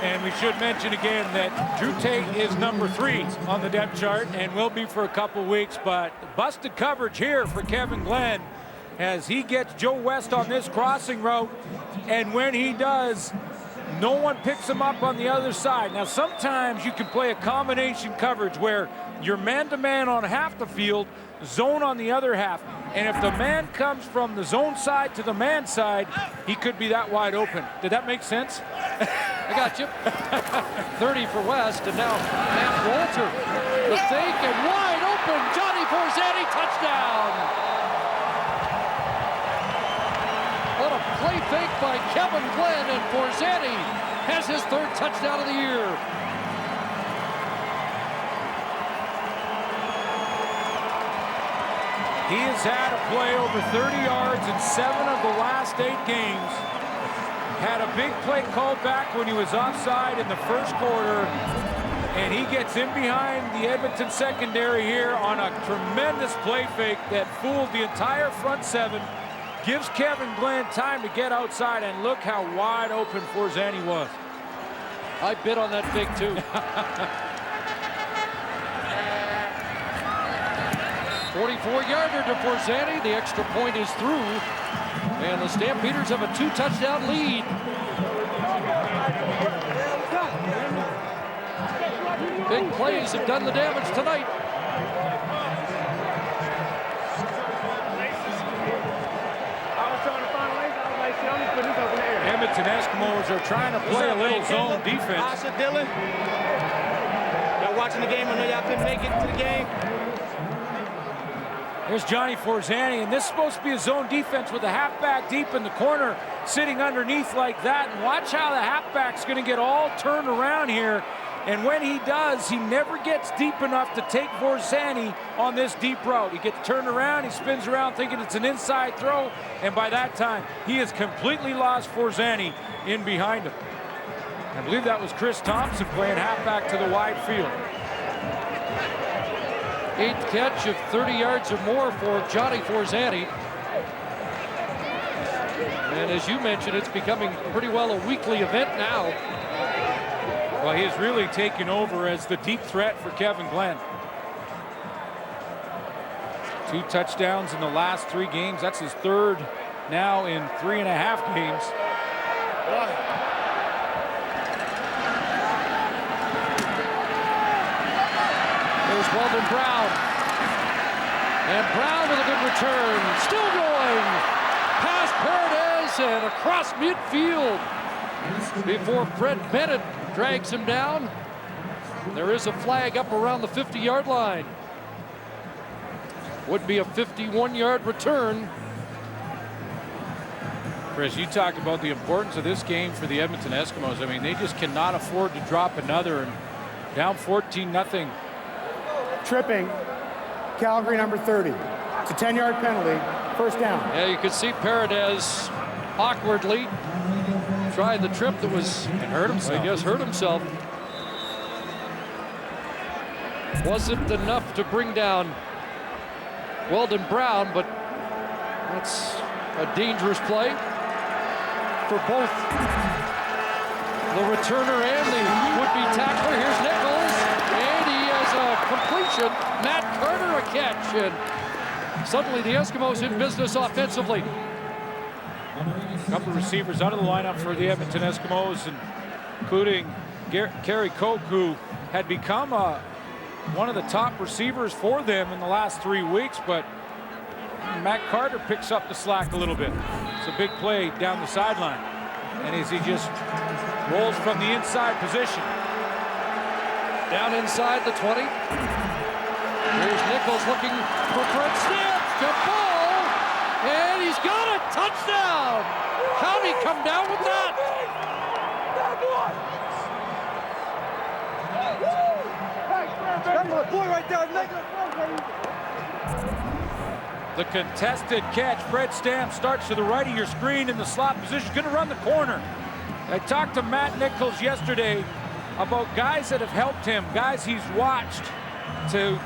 And we should mention again that Drew Tate is number 3 on the depth chart and will be for a couple weeks, but busted coverage here for Kevin Glenn as he gets Joe West on this crossing route. And when he does, No one picks him up on the other side. Now, sometimes you can play a combination coverage where you're man-to-man on half the field, zone on the other half. And if the man comes from the zone side to the man side, he could be that wide open. Did that make sense? I got you. 30 for West, and now Matt Walter. The fake and wide open. Johnny Forzani, touchdown. What a play fake by Kevin Glenn, and Forzani has his 3rd touchdown of the year. He has had a play over 30 yards in 7 of the last 8 games. Had a big play called back when he was offside in the first quarter. And he gets in behind the Edmonton secondary here on a tremendous play fake that fooled the entire front 7. Gives Kevin Glenn time to get outside, and look how wide open Forzani was. I bid on that fake too. 44-yarder to Forzani. The extra point is through. And the Stampeders have a 2-touchdown lead. Big plays have done the damage tonight. Edmonton Eskimos are trying to play a little zone defense. Dylan. Y'all watching the game? I know y'all couldn't make it to the game. There's Johnny Forzani, and this is supposed to be a zone defense with a halfback deep in the corner, sitting underneath like that. And watch how the halfback's going to get all turned around here. And when he does, he never gets deep enough to take Forzani on this deep route. He gets turned around, he spins around thinking it's an inside throw, and by that time, he has completely lost Forzani in behind him. I believe that was Chris Thompson playing halfback to the wide field. 8th catch of 30 yards or more for Johnny Forzani. And as you mentioned, it's becoming pretty well a weekly event now. Well, he has really taken over as the deep threat for Kevin Glenn. 2 touchdowns in the last 3 games. That's his 3rd now in 3.5 games. There's Weldon Brown. And Brown with a good return. Still going. Past Paredes and across midfield before Fred Bennett drags him down. There is a flag up around the 50-yard line. Would be a 51-yard return. Chris, you talked about the importance of this game for the Edmonton Eskimos. I mean, they just cannot afford to drop another, and down 14-0. Tripping, Calgary number 30. It's a 10-yard penalty, 1st down. Yeah, you could see Paredes awkwardly tried the trip that was, and hurt himself. I guess hurt himself. Wasn't enough to bring down Weldon Brown, but that's a dangerous play for both the returner and the would-be tackler. Here's Nichols, and he has a completion. Matt Carter a catch, and suddenly the Eskimos in business offensively. A couple of receivers out of the lineup for the Edmonton Eskimos, including Kerry Koch, who had become one of the top receivers for them in the last 3 weeks, but Matt Carter picks up the slack a little bit. It's a big play down the sideline, and as he just rolls from the inside position. Down inside the 20. Here's Nichols looking for Fred Stamps to ball, and he's got a touchdown. How'd he come down with that? The contested catch. Fred Stamps starts to the right of your screen in the slot position. Going to run the corner. I talked to Matt Nichols yesterday about guys that have helped him, guys he's watched to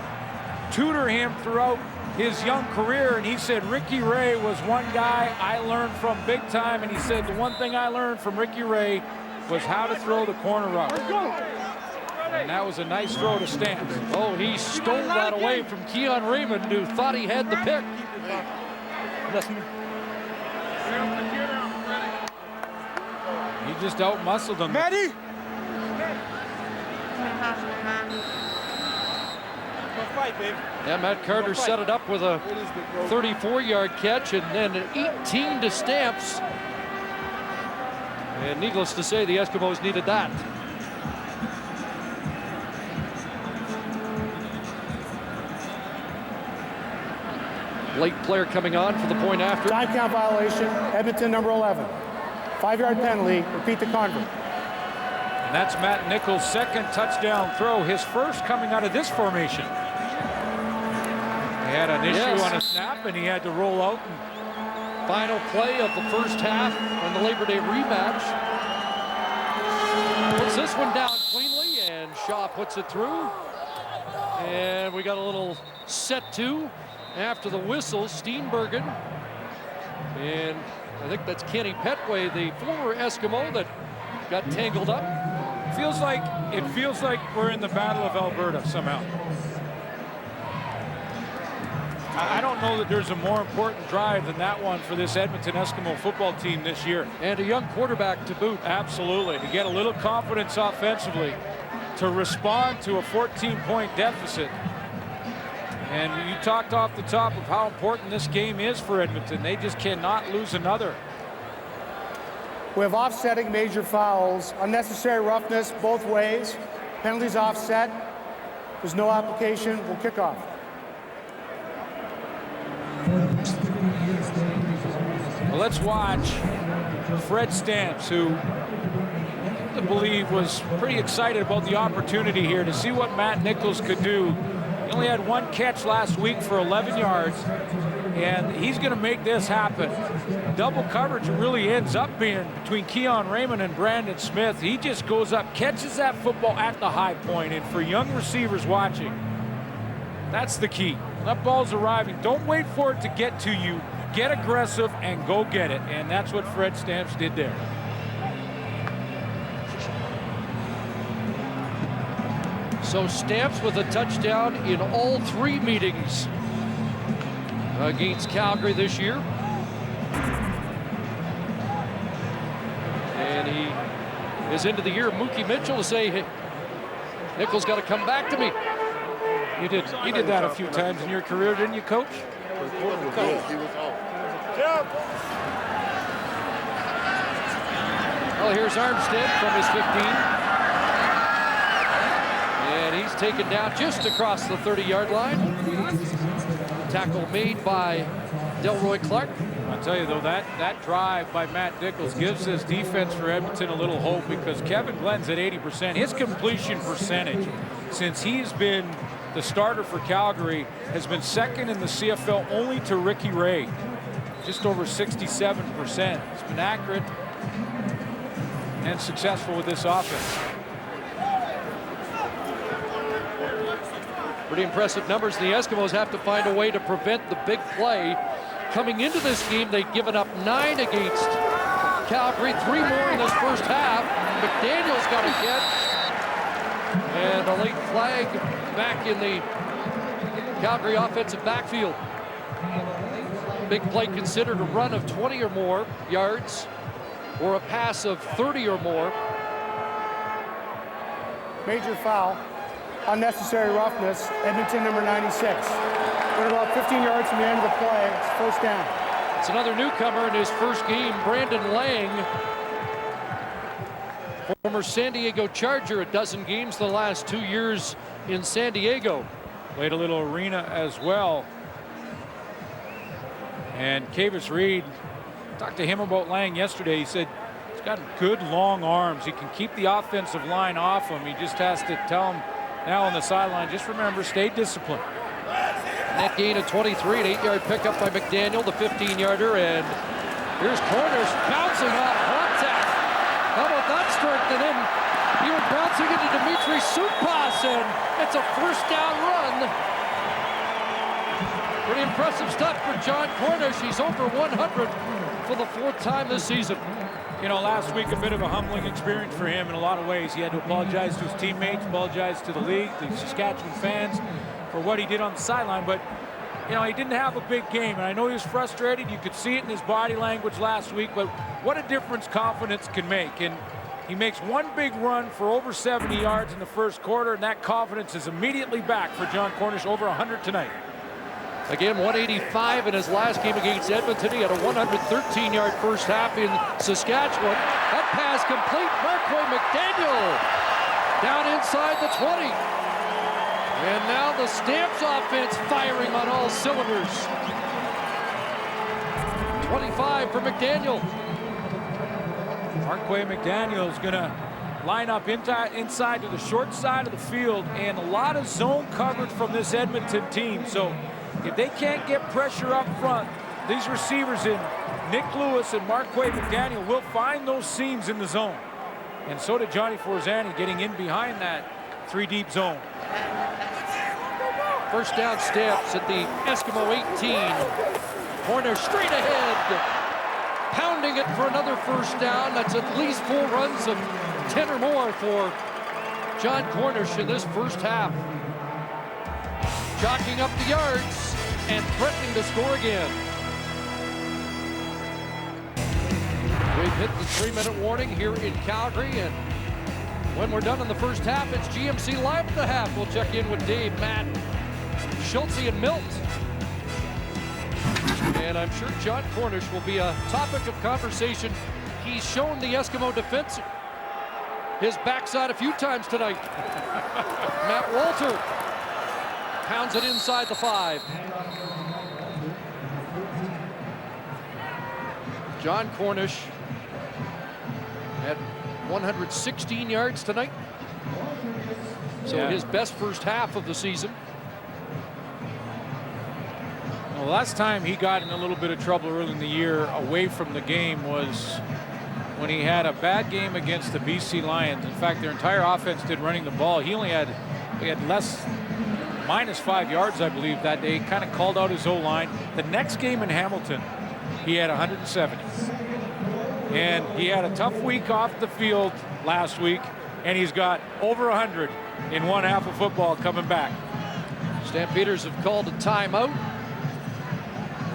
tutor him throughout his young career, and he said Ricky Ray was one guy I learned from big time, and he said the one thing I learned from Ricky Ray was how to throw the corner route. And that was a nice throw to Stamps. Oh, he stole that away from Keon Raymond, who thought he had the pick. He just out-muscled him. Maddie! Fight, babe. Yeah, Matt Carter set it up with a 34-yard catch and then an 18 to Stamps. And needless to say, the Eskimos needed that. Late player coming on for the point after. Time count violation, Edmonton number 11. 5-yard penalty, repeat the convert. And that's Matt Nichols' second touchdown throw, his first coming out of this formation. He had an issue on a snap, and he had to roll out. Final play of the first half on the Labor Day rematch. Puts this one down cleanly, and Shaw puts it through. And we got a little set to after the whistle, Steenbergen. And I think that's Kenny Petway, the former Eskimo that got tangled up. It feels like we're in the Battle of Alberta somehow. I don't know that there's a more important drive than that one for this Edmonton Eskimo football team this year. And a young quarterback to boot. Absolutely. To get a little confidence offensively, to respond to a 14-point deficit. And you talked off the top of how important this game is for Edmonton. They just cannot lose another. We have offsetting major fouls, unnecessary roughness both ways. Penalties offset. There's no application. We'll kick off. Well, let's watch Fred Stamps, who I believe was pretty excited about the opportunity here to see what Matt Nichols could do. He only had one catch last week for 11 yards, and he's going to make this happen. Double coverage really ends up being between Keon Raymond and Brandon Smith. He just goes up, catches that football at the high point, and for young receivers watching, that's the key. That ball's arriving. Don't wait for it to get to you. Get aggressive and go get it, and that's what Fred Stamps did there. So Stamps with a touchdown in all 3 meetings against Calgary this year. And he is into the year. Mookie Mitchell to say, hey, Nichols got to come back to me. You did that a few times in your career, didn't you, Coach? Well, here's Armstead from his 15. And he's taken down just across the 30-yard line. Tackle made by Delroy Clark. I'll tell you, though, that drive by Matt Nichols gives this defense for Edmonton a little hope, because Kevin Glenn's at 80%. His completion percentage, since he's been the starter for Calgary, has been second in the CFL only to Ricky Ray. Just over 67%. It's been accurate and successful with this offense. Pretty impressive numbers. The Eskimos have to find a way to prevent the big play. Coming into this game, they'd given up 9 against Calgary, 3 more in this first half. McDaniel's got a catch. And a late flag back in the Calgary offensive backfield. Big play considered a run of 20 or more yards or a pass of 30 or more. Major foul, unnecessary roughness, Edmonton number 96. We're about 15 yards from the end of the play. It's first down. It's another newcomer in his first game, Brandon Lang. Former San Diego Charger, a dozen games the last 2 years in San Diego. Played a little arena as well. And Kavis Reed, talked to him about Lang yesterday. He said he's got good long arms. He can keep the offensive line off him. He just has to tell him now on the sideline, just remember, stay disciplined. Net gain of 23, an 8-yard pickup by McDaniel, the 15-yarder, and here's Corners bouncing off contact. How about that strength? And then he was bouncing into Dimitri Supas, and it's a first down run. Pretty impressive stuff for John Cornish. He's over 100 for the 4th time this season. You know, last week a bit of a humbling experience for him in a lot of ways. He had to apologize to his teammates, apologize to the league, the Saskatchewan fans for what he did on the sideline. But you know, he didn't have a big game, and I know he was frustrated. You could see it in his body language last week, but what a difference confidence can make. And he makes one big run for over 70 yards in the first quarter, and that confidence is immediately back for John Cornish, over 100 tonight. Again, 185 in his last game against Edmonton. He had a 113-yard first half in Saskatchewan. That pass complete. Marquay McDaniel down inside the 20. And now the Stamps offense firing on all cylinders. 25 for McDaniel. Marquay McDaniel is going to line up inside to the short side of the field, and a lot of zone coverage from this Edmonton team. So if they can't get pressure up front, these receivers in Nick Lewis and Marquay McDaniel will find those seams in the zone. And so did Johnny Forzani, getting in behind that 3-deep zone. First down Stamps at the Eskimo 18. Corner straight ahead. Pounding it for another first down. That's at least 4 runs of 10 or more for John Cornish in this first half. Jockeying up the yards and threatening to score again. We've hit the 3-minute warning here in Calgary, and when we're done in the first half, it's GMC Live at the half. We'll check in with Dave, Matt, Schultze, and Milt. And I'm sure John Cornish will be a topic of conversation. He's shown the Eskimo defense his backside a few times tonight. Matt Walter pounds it inside the 5. John Cornish had 116 yards tonight. So his best first half of the season. Well, the last time he got in a little bit of trouble early in the year away from the game was when he had a bad game against the BC Lions. In fact, their entire offense did running the ball. He had minus 5 yards, I believe, that day. Kind of called out his O-line. The next game in Hamilton, he had 170. And he had a tough week off the field last week, and he's got over 100 in one half of football coming back. Stampeders have called a timeout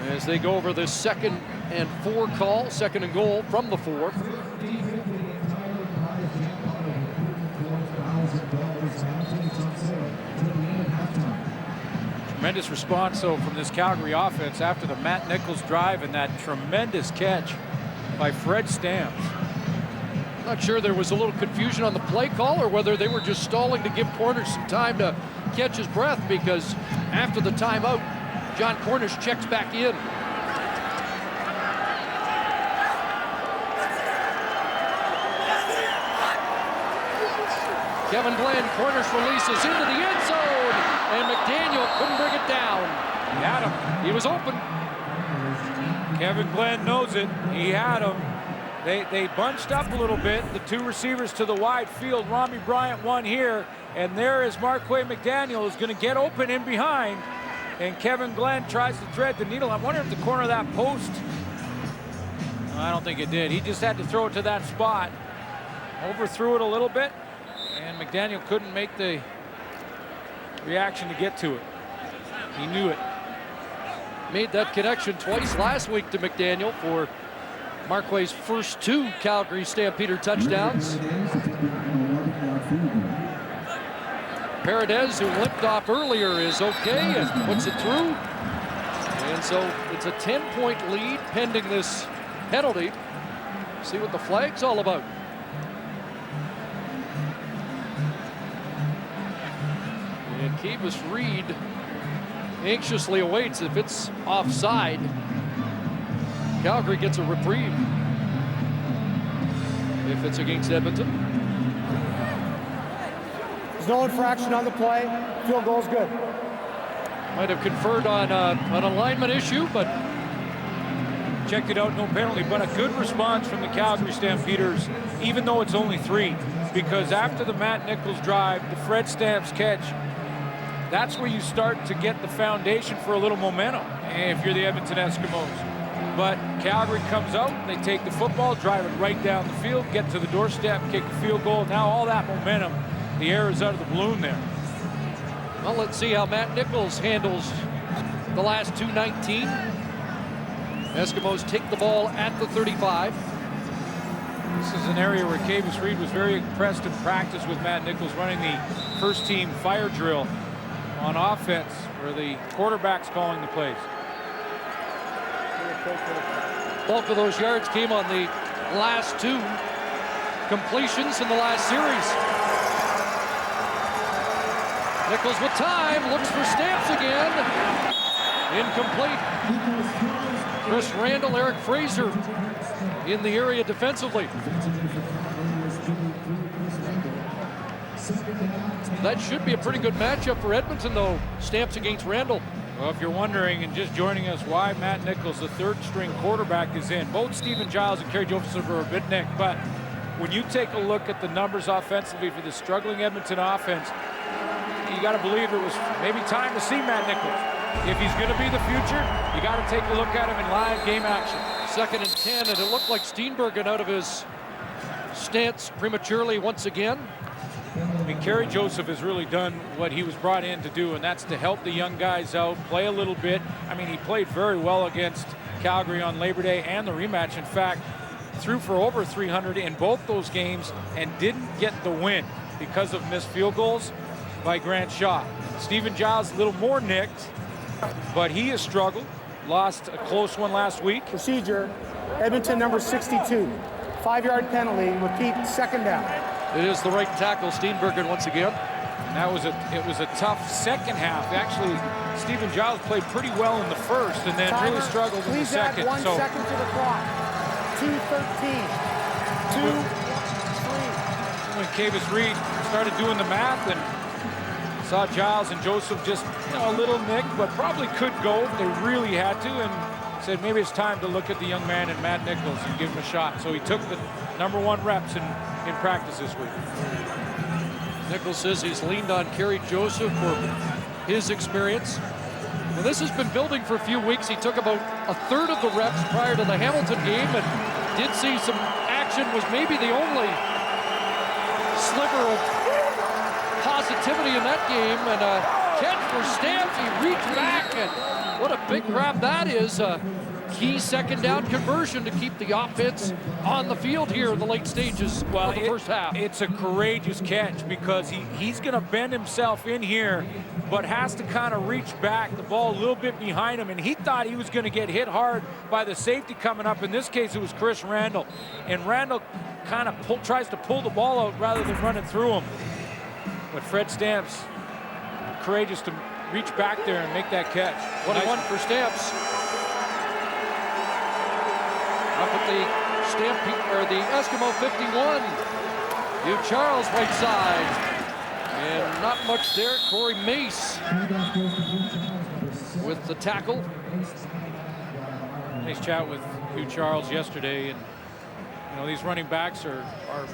as they go over the 2nd and 4 call, 2nd and goal from the 4. Tremendous response, though, from this Calgary offense after the Matt Nichols drive and that tremendous catch by Fred Stamps. Not sure, there was a little confusion on the play call or whether they were just stalling to give Cornish some time to catch his breath, because after the timeout, John Cornish checks back in. Kevin Glenn, Cornish releases into the end zone, and McDaniel couldn't bring it down. He had him. He was open. Kevin Glenn knows it. He had him. They bunched up a little bit. The 2 receivers to the wide field. Rami Bryant one here, and there is Marquay McDaniel, who's going to get open in behind. And Kevin Glenn tries to thread the needle. I wonder if the corner of that post, I don't think it did. He just had to throw it to that spot. Overthrew it a little bit, and McDaniel couldn't make the reaction to get to it. He knew it. Made that connection twice last week to McDaniel for Marquay's first 2 Calgary Stampeder touchdowns. Paredes, who limped off earlier, is okay and puts it through. And so it's a 10-point lead pending this penalty. See what the flag's all about. And Kivas Reed anxiously awaits. If it's offside, Calgary gets a reprieve. If it's against Edmonton. There's no infraction on the play. Field goal's good. Might have conferred on an alignment issue, but Checked it out, no penalty, but a good response from the Calgary Stampeders, even though it's only 3, because after the Matt Nichols drive, the Fred Stamps catch, that's where you start to get the foundation for a little momentum if you're the Edmonton Eskimos. But Calgary comes out, they take the football, drive it right down the field, get to the doorstep, kick a field goal. Now all that momentum, the air is out of the balloon there. Well, let's see how Matt Nichols handles the last 2:19. Eskimos take the ball at the 35. This is an area where Kavis Reed was very impressed in practice with Matt Nichols running the first team fire drill on offense, where the quarterback's calling the plays. Bulk of those yards came on the last 2 completions in the last series. Nichols with time, looks for Stamps again. Incomplete. Chris Randall, Eric Fraser in the area defensively. That should be a pretty good matchup for Edmonton, though. Stamps against Randall. Well, if you're wondering and just joining us why Matt Nichols, the third-string quarterback, is in, both Stephen Giles and Kerry Joseph are a bit nicked, but when you take a look at the numbers offensively for the struggling Edmonton offense, you got to believe it was maybe time to see Matt Nichols. If he's going to be the future, you got to take a look at him in live game action. 2nd and 10, and it looked like Steenbergen out of his stance prematurely once again. I mean, Kerry Joseph has really done what he was brought in to do, and that's to help the young guys out, play a little bit. I mean, he played very well against Calgary on Labor Day and the rematch. In fact, threw for over 300 in both those games and didn't get the win because of missed field goals by Grant Shaw. Stephen Giles a little more nicked, but he has struggled. Lost a close one last week. Procedure, Edmonton number 62. 5-yard penalty, repeat, 2nd down. It is the right tackle, Steenbergen once again. That was it was a tough second half. Actually, Stephen Giles played pretty well in the first and then Timer, really struggled in the please second. add 1 second to the clock. 2:13. 2:3. When Kavis Reed started doing the math and saw Giles and Joseph just a little nicked, but probably could go if they really had to, and said maybe it's time to look at the young man and Matt Nichols and give him a shot. So he took the #1 reps in practice this week. Nichols says he's leaned on Kerry Joseph for his experience. Well, this has been building for a few weeks. He took about a third of the reps prior to the Hamilton game and did see some action, was maybe the only sliver of positivity in that game, and a catch for Stamps. He reached back, and what a big grab that is. Key 2nd down conversion to keep the offense on the field here in the late stages of the first half. It's a courageous catch because he's going to bend himself in here, but has to kind of reach back, the ball a little bit behind him, and he thought he was going to get hit hard by the safety coming up. In this case, it was Chris Randall, and Randall kind of tries to pull the ball out rather than running through him. But Fred Stamps, courageous to reach back there and make that catch. 21 for Stamps. Up at the the Eskimo 51. Hugh Charles right side. And not much there. Corey Mace with the tackle. Nice chat with Hugh Charles yesterday, and these running backs are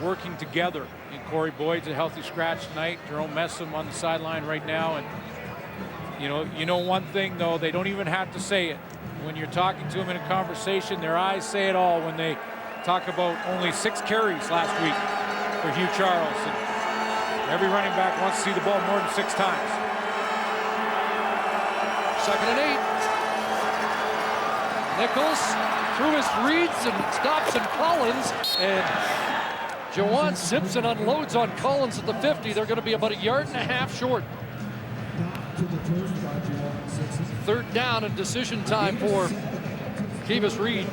working together. And Corey Boyd's a healthy scratch tonight. Jerome Messam on the sideline right now, and you know one thing though, they don't even have to say it. When you're talking to them in a conversation, their eyes say it all when they talk about only 6 carries last week for Hugh Charles. And every running back wants to see the ball more than 6 times. 2nd and 8. Nichols through his reads and stops in Collins, and Jawan Simpson unloads on Collins at the 50. They're going to be about 1.5 yards short. 3rd down and decision time for Kavis Reed.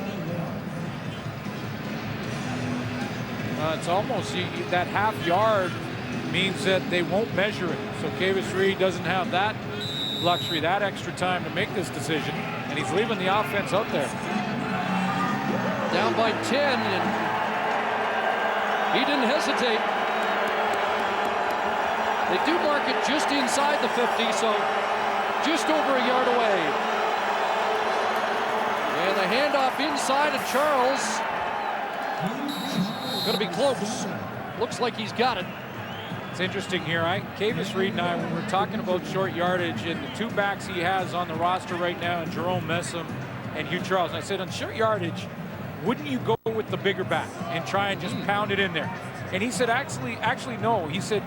It's almost that half yard means that they won't measure it. So Kavis Reed doesn't have that luxury, that extra time to make this decision, and he's leaving the offense out there. Down by 10, and he didn't hesitate. They do mark it just inside the 50, so just over 1 yard away. And the handoff inside, and Charles going to be close. Looks like he's got it. It's interesting here. Kavis Reed and I, when we're talking about short yardage and the 2 backs he has on the roster right now, and Jerome Messam and Hugh Charles, and I said, on short yardage, wouldn't you go with the bigger back and try and just pound it in there? And he said, actually no. He said,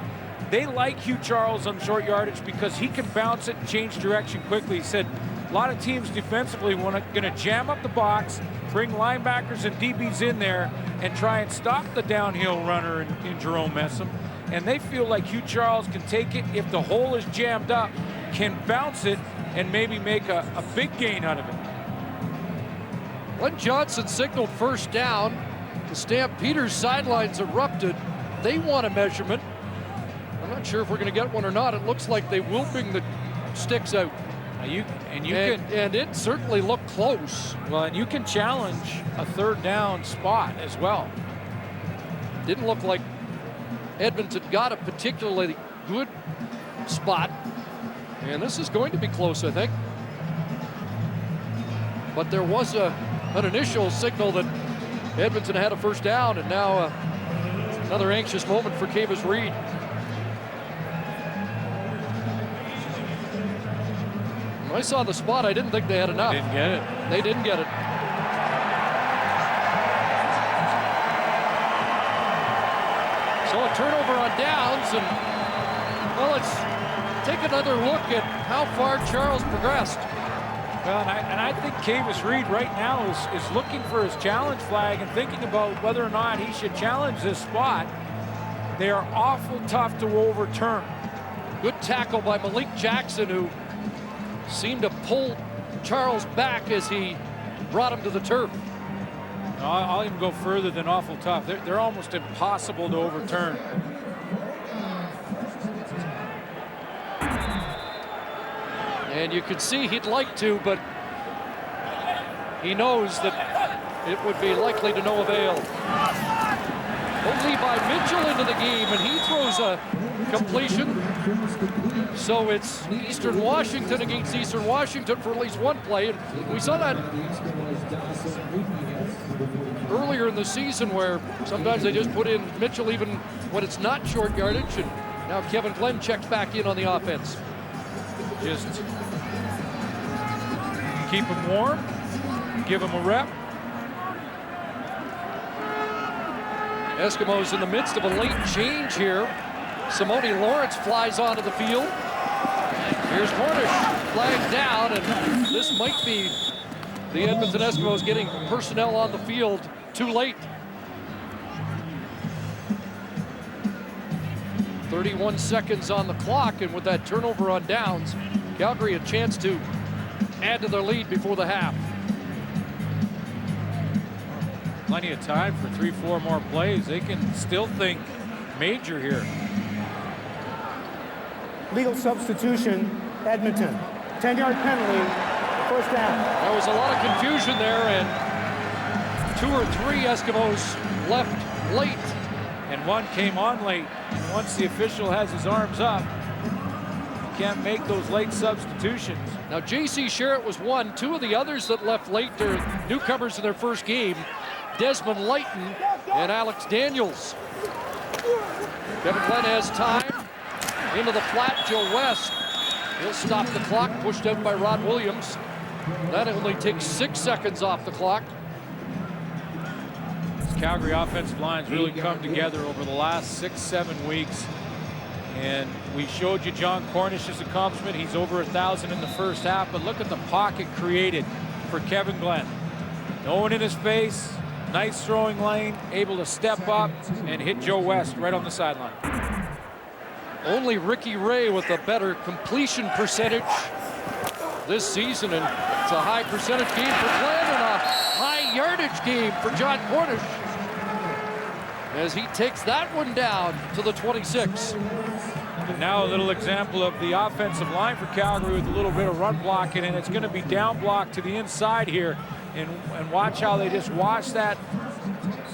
they like Hugh Charles on short yardage because he can bounce it and change direction quickly. He said, A lot of teams defensively going to jam up the box, bring linebackers and DBs in there, and try and stop the downhill runner in Jerome Messam. And they feel like Hugh Charles can take it if the hole is jammed up, can bounce it, and maybe make a big gain out of it. When Johnson signaled first down, the Stampeders sidelines erupted. They want a measurement. I'm not sure if we're going to get one or not. It looks like they will bring the sticks out. And it certainly looked close. Well, and you can challenge a third down spot as well. Didn't look like Edmonton got a particularly good spot. And this is going to be close, I think. But there was an initial signal that Edmonton had a first down, and now another anxious moment for Cavis Reed. When I saw the spot, I didn't think they had enough. Didn't get it. They didn't get it. So a turnover on downs, and well, let's take another look at how far Charles progressed. Well, and I think Cavis Reed right now is looking for his challenge flag and thinking about whether or not he should challenge this spot. They are awful tough to overturn. Good tackle by Malik Jackson, who seemed to pull Charles back as he brought him to the turf. I'll even go further than awful tough. They're almost impossible to overturn. And you could see he'd like to, but he knows that it would be likely to no avail. Levi Mitchell into the game, and he throws a completion. So it's Eastern Washington against Eastern Washington for at least one play. And we saw that earlier in the season, where sometimes they just put in Mitchell even when it's not short yardage. And now Kevin Glenn checks back in on the offense. Just keep him warm, give him a rep. Eskimos in the midst of a late change here. Simone Lawrence flies onto the field. Here's Cornish flagged down, and this might be the Edmonton Eskimos getting personnel on the field too late. 31 seconds on the clock, and with that turnover on downs, Calgary a chance to add to their lead before the half. Plenty of time for 3-4 more plays. They can still think major here. Legal substitution, Edmonton. 10-yard penalty, first down. There was a lot of confusion there, and 2 or 3 Eskimos left late. And one came on late. And once the official has his arms up, you can't make those late substitutions. Now, J.C. Sherritt was one. 2 of the others that left late are newcomers in their first game. Desmond Lighton and Alex Daniels. Kevin Glenn has time. Into the flat, Joe West. He'll stop the clock, pushed out by Rod Williams. That only takes 6 seconds off the clock. This Calgary offensive line's really come together over the last 6-7 weeks. And we showed you John Cornish's accomplishment. He's over 1,000 in the first half, but look at the pocket created for Kevin Glenn. No one in his face. Nice throwing lane, able to step up and hit Joe West right on the sideline. Only Ricky Ray with a better completion percentage this season, and it's a high percentage game for Glenn and a high yardage game for John Cornish as he takes that one down to the 26. And now a little example of the offensive line for Calgary with a little bit of run blocking, and it's going to be down block to the inside here. And watch how they just wash that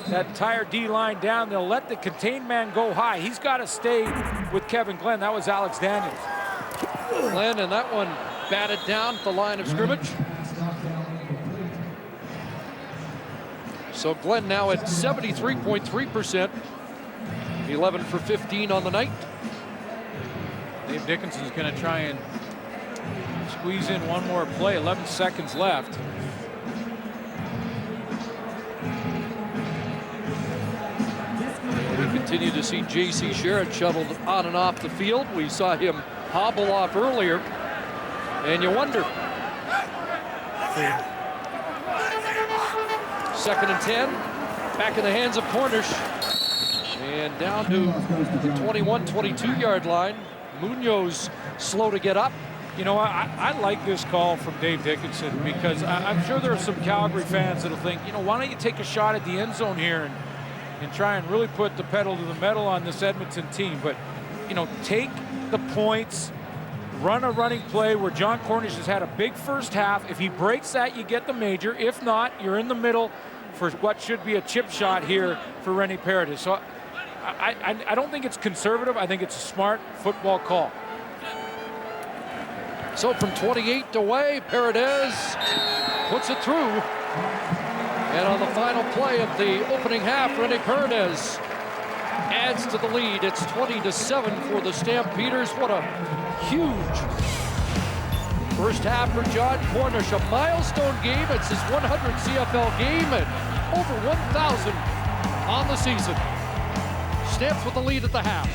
entire D line down. They'll let the contained man go high. He's got to stay with Kevin Glenn. That was Alex Daniels. Glenn, and that one batted down at the line of scrimmage. So Glenn now at 73.3%. 11 for 15 on the night. Dave Dickinson's going to try and squeeze in one more play. 11 seconds left. We continue to see J.C. Sherritt shuttled on and off the field. We saw him hobble off earlier, and you wonder, for you. 2nd and 10. Back in the hands of Cornish. And down to the 21, 22-yard line. Munoz slow to get up. You know, I like this call from Dave Dickinson because I'm sure there are some Calgary fans that'll think, you know, why don't you take a shot at the end zone here and try and really put the pedal to the metal on this Edmonton team. But, you know, take the points, run a running play where John Cornish has had a big first half. If he breaks that, you get the major. If not, you're in the middle for what should be a chip shot here for Rennie Paredes. So I don't think it's conservative. I think it's a smart football call. So from 28 away, Paredes puts it through. And on the final play of the opening half, Rennie Paredes adds to the lead. It's 20-7 for the Stampeders. What a huge first half for John Cornish. A milestone game. It's his 100th CFL game and over 1,000 on the season. Stamps with the lead at the half.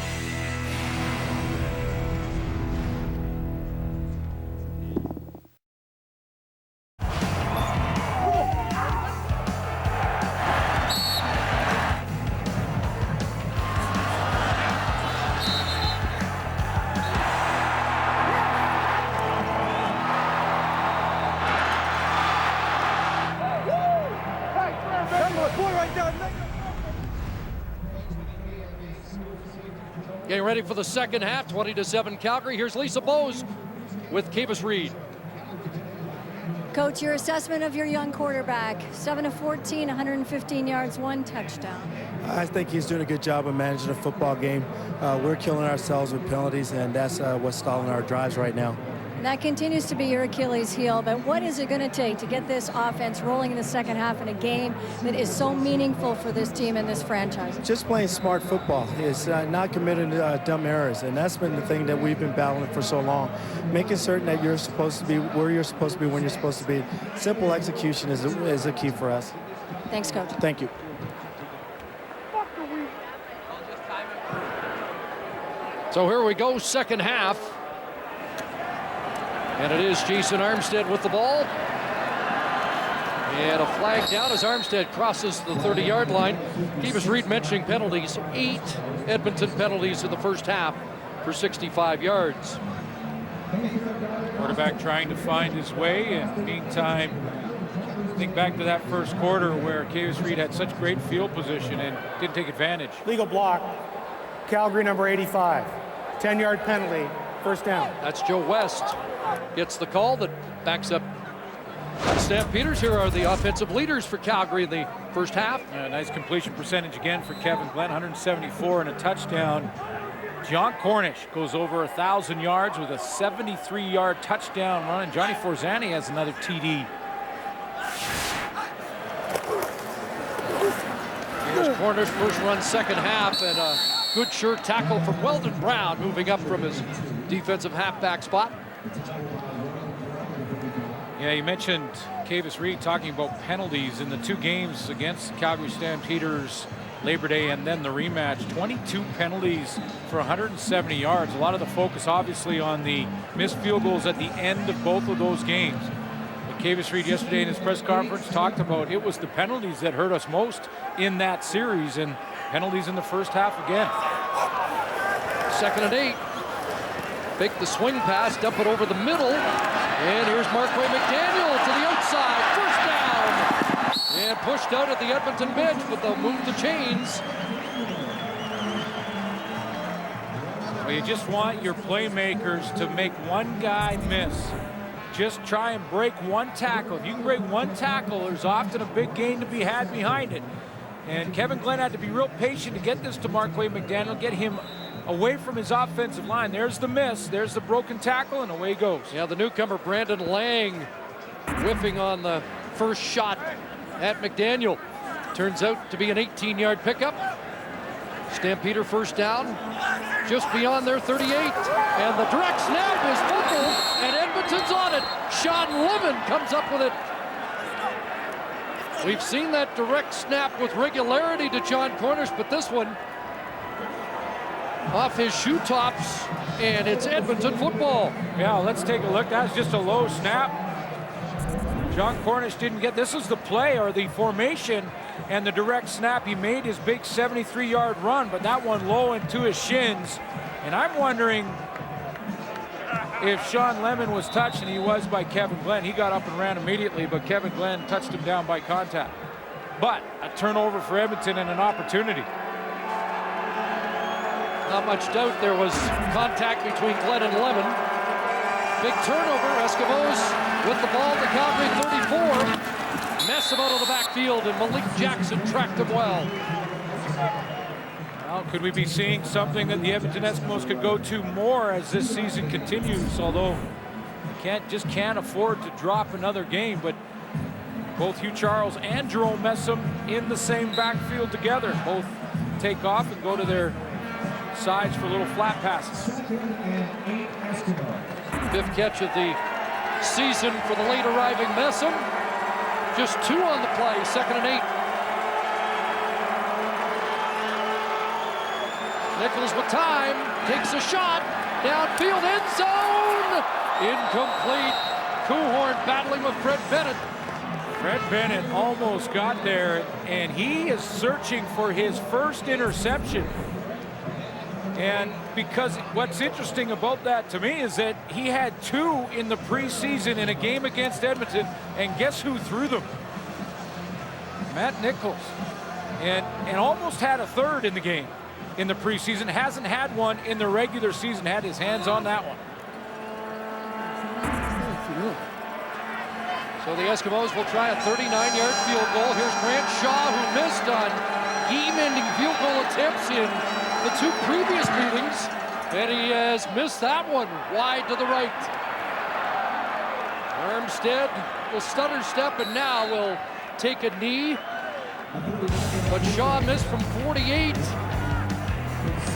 Getting ready for the second half, 20-7 Calgary. Here's Lisa Bowes with Kavis Reed. Coach, your assessment of your young quarterback, 7 of 14, 115 yards, 1 touchdown. I think he's doing a good job of managing a football game. We're killing ourselves with penalties, and that's what's stalling our drives right now. And that continues to be your Achilles heel, but what is it going to take to get this offense rolling in the second half in a game that is so meaningful for this team and this franchise? Just playing smart football. It's not committing dumb errors, and that's been the thing that we've been battling for so long. Making certain that you're supposed to be where you're supposed to be when you're supposed to be. Simple execution is a key for us. Thanks, Coach. Thank you. So here we go, second half. And it is Jason Armstead with the ball. And a flag down as Armstead crosses the 30-yard line. Kavis Reed mentioning penalties. 8 Edmonton penalties in the first half for 65 yards. Quarterback trying to find his way, and meantime, think back to that first quarter where Kavis Reed had such great field position and didn't take advantage. Legal block, Calgary number 85. 10-yard penalty, first down. That's Joe West. Gets the call that backs up Stampeders. Here are the offensive leaders for Calgary in the first half. Yeah, nice completion percentage again for Kevin Glenn, 174 and a touchdown. John Cornish goes over 1,000 yards with a 73-yard touchdown run, and Johnny Forzani has another TD. Here's Cornish, first run, second half, and a good sure tackle from Weldon Brown, moving up from his defensive halfback spot. Yeah, you mentioned Kavis Reed talking about penalties in the 2 games against Calgary Stampeders, Labor Day and then the rematch. 22 penalties for 170 yards. A lot of the focus obviously on the missed field goals at the end of both of those games. But Kavis Reed yesterday in his press conference talked about it was the penalties that hurt us most in that series, and penalties in the first half again. 2nd and 8. Fake the swing pass, dump it over the middle. And here's Marquay McDaniel to the outside. First down. And pushed out at the Edmonton bench, but they'll move the chains. Well, you just want your playmakers to make one guy miss. Just try and break one tackle. If you can break one tackle, there's often a big gain to be had behind it. And Kevin Glenn had to be real patient to get this to Marquay McDaniel, get him away from his offensive line. There's the miss, there's the broken tackle, and away he goes. Yeah, the newcomer Brandon Lang whiffing on the first shot at McDaniel. Turns out to be an 18-yard pickup. Stampeder first down, just beyond their 38. And the direct snap is fumbled, and Edmonton's on it. Sean Lemon comes up with it. We've seen that direct snap with regularity to John Cornish, but this one off his shoe tops, and it's Edmonton football. Yeah, let's take a look. That's just a low snap. John Cornish didn't get, this is the play or the formation and the direct snap. He made his big 73-yard run, but that one low into his shins. And I'm wondering if Sean Lemon was touched, and he was by Kevin Glenn. He got up and ran immediately, but Kevin Glenn touched him down by contact. But a turnover for Edmonton and an opportunity. Not much doubt there was contact between Glenn and Lemon. Big turnover. Eskimos with the ball to Calgary 34. Mess him out of the backfield, and Malik Jackson tracked him well. Well, could we be seeing something that the Edmonton Eskimos could go to more as this season continues? Although just can't afford to drop another game. But both Hugh Charles and Jerome Messam in the same backfield together. Both take off and go to their sides for little flat passes. Fifth catch of the season for the late arriving Messam. Just 2 on the play, 2nd and 8. Nichols with time, takes a shot, downfield, end zone! Incomplete. Cohorn battling with Fred Bennett. Fred Bennett almost got there, and he is searching for his first interception. And because what's interesting about that to me is that he had 2 in the preseason in a game against Edmonton, and guess who threw them? Matt Nichols. And almost had a 3rd in the game in the preseason. Hasn't had one in the regular season. Had his hands on that one. So the Eskimos will try a 39-yard field goal. Here's Grant Shaw, who missed on game-ending field goal attempts in the 2 previous meetings, and he has missed that one wide to the right. Armstead will stutter step and now will take a knee, but Shaw missed from 48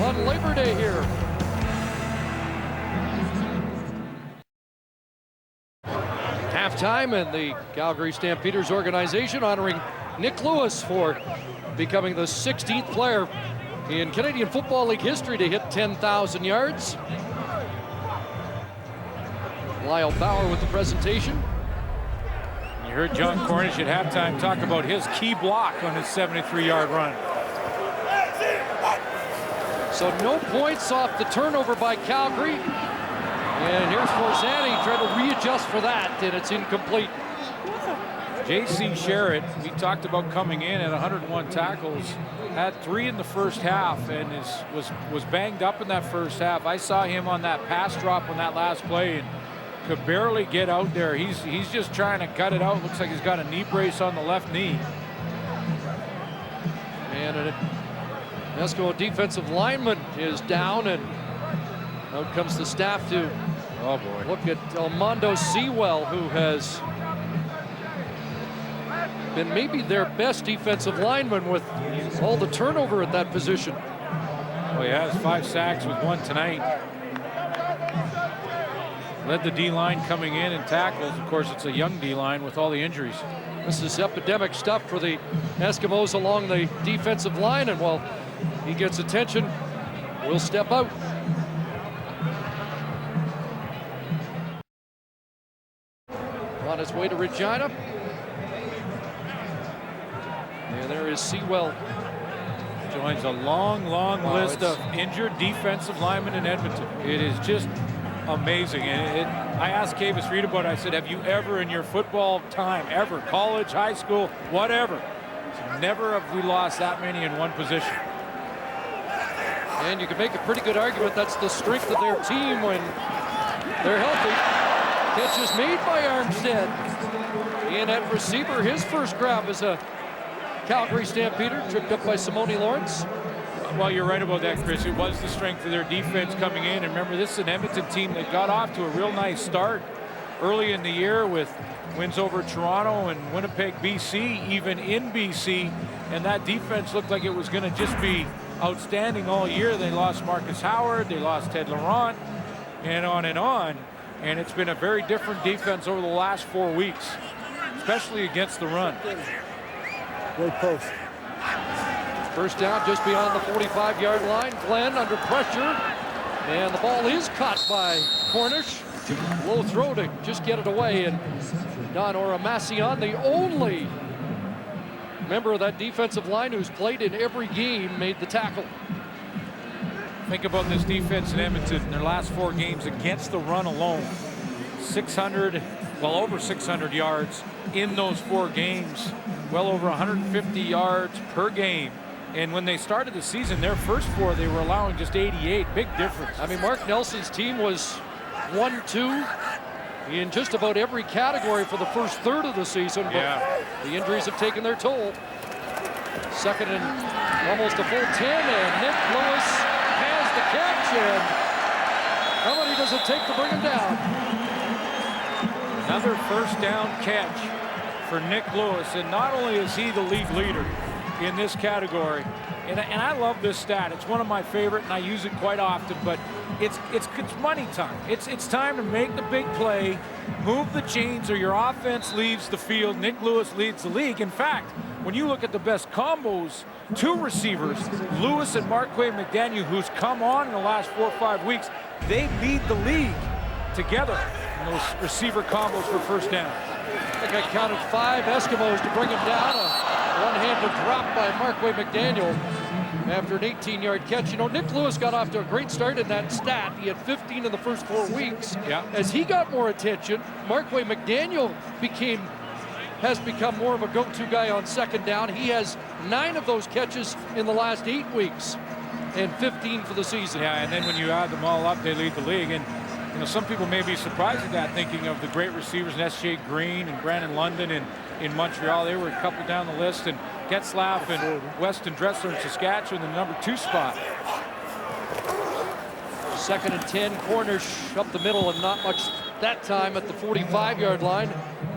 on Labor Day here. Halftime, and the Calgary Stampeders organization honoring Nick Lewis for becoming the 16th player in Canadian Football League history to hit 10,000 yards. Lyle Bauer with the presentation. You heard John Cornish at halftime talk about his key block on his 73-yard run. So no points off the turnover by Calgary. And here's Forzani trying to readjust for that, and it's incomplete. J.C. Sherritt, we talked about coming in at 101 tackles, had 3 in the first half, and was banged up in that first half. I saw him on that pass drop on that last play and could barely get out there. He's just trying to gut it out. Looks like he's got a knee brace on the left knee. And an Eskimo defensive lineman is down, and out comes the staff to look at Elmondo Sewell, who has been maybe their best defensive lineman with all the turnover at that position. Well, he has 5 sacks with 1 tonight. Led the D-line coming in and tackles. Of course, it's a young D-line with all the injuries. This is epidemic stuff for the Eskimos along the defensive line, and while he gets attention, we'll step out. On his way to Regina. And there is Sewell. Joins a long list of injured defensive linemen in Edmonton. It is just amazing. And I asked Kavis Reed about it. I said, have you ever in your football time, ever, college, high school, whatever, never have we lost that many in one position. And you can make a pretty good argument that's the strength of their team when they're healthy. Catch is made by Armstead. And at receiver, his first grab is a Calgary Stampeder, tripped up by Simone Lawrence. Well, you're right about that, Chris. It was the strength of their defense coming in. And remember, this is an Edmonton team that got off to a real nice start early in the year with wins over Toronto and Winnipeg, BC, even in BC. And that defense looked like it was going to just be outstanding all year. They lost Marcus Howard, they lost Ted Laurent, and on and on. And it's been a very different defense over the last 4 weeks, especially against the run. Great post. First down just beyond the 45-yard line. Glenn under pressure. And the ball is caught by Cornish. Low throw to just get it away. And Don Oramacion, the only member of that defensive line who's played in every game, made the tackle. Think about this defense in Edmonton in their last 4 games against the run alone. 600, well over 600 yards in those 4 games. Well over 150 yards per game. And when they started the season, their first 4, they were allowing just 88. Big difference. I mean, Mark Nelson's team was 1-2 in just about every category for the first third of the season, but the injuries have taken their toll. Second and almost a full 10, and Nick Lewis has the catch, and how many does it take to bring him down? Another first down catch for Nick Lewis, and not only is he the league leader in this category, and I love this stat. It's one of my favorite, and I use it quite often, but it's money time. It's time to make the big play, move the chains, or your offense leaves the field. Nick Lewis leads the league. In fact, when you look at the best combos, 2 receivers, Lewis and Marquay McDaniel, who's come on in the last 4 or 5 weeks, they lead the league together in those receiver combos for first down. I think I counted 5 Eskimos to bring him down. A one-handed drop by Marquay McDaniel after an 18-yard catch. You know, Nick Lewis got off to a great start in that stat. He had 15 in the first 4 weeks. As he got more attention, Marquay McDaniel has become more of a go-to guy on second down. He has 9 of those catches in the last 8 weeks and 15 for the season. Yeah, and then when you add them all up, they lead the league. And you know, some people may be surprised at that, thinking of the great receivers in S.J. Green and Brandon London in Montreal. They were a couple down the list, and Getzlaff and Weston Dressler in Saskatchewan in the number 2 spot. Second and 10, corners up the middle, and not much that time at the 45-yard line.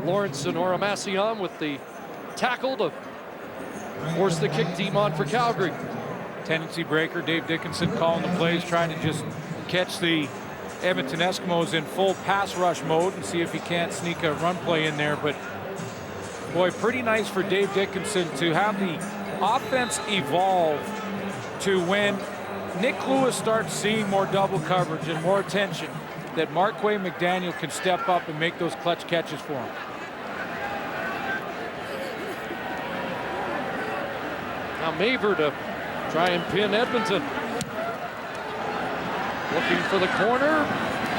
Lawrence and Oramacion with the tackle to force the kick team on for Calgary. Tendency breaker, Dave Dickinson calling the plays, trying to just catch the Edmonton Eskimos in full pass rush mode and see if he can't sneak a run play in there. But boy, pretty nice for Dave Dickinson to have the offense evolve to when Nick Lewis starts seeing more double coverage and more attention, that Marquay McDaniel can step up and make those clutch catches for him. Now Maver to try and pin Edmonton. Looking for the corner,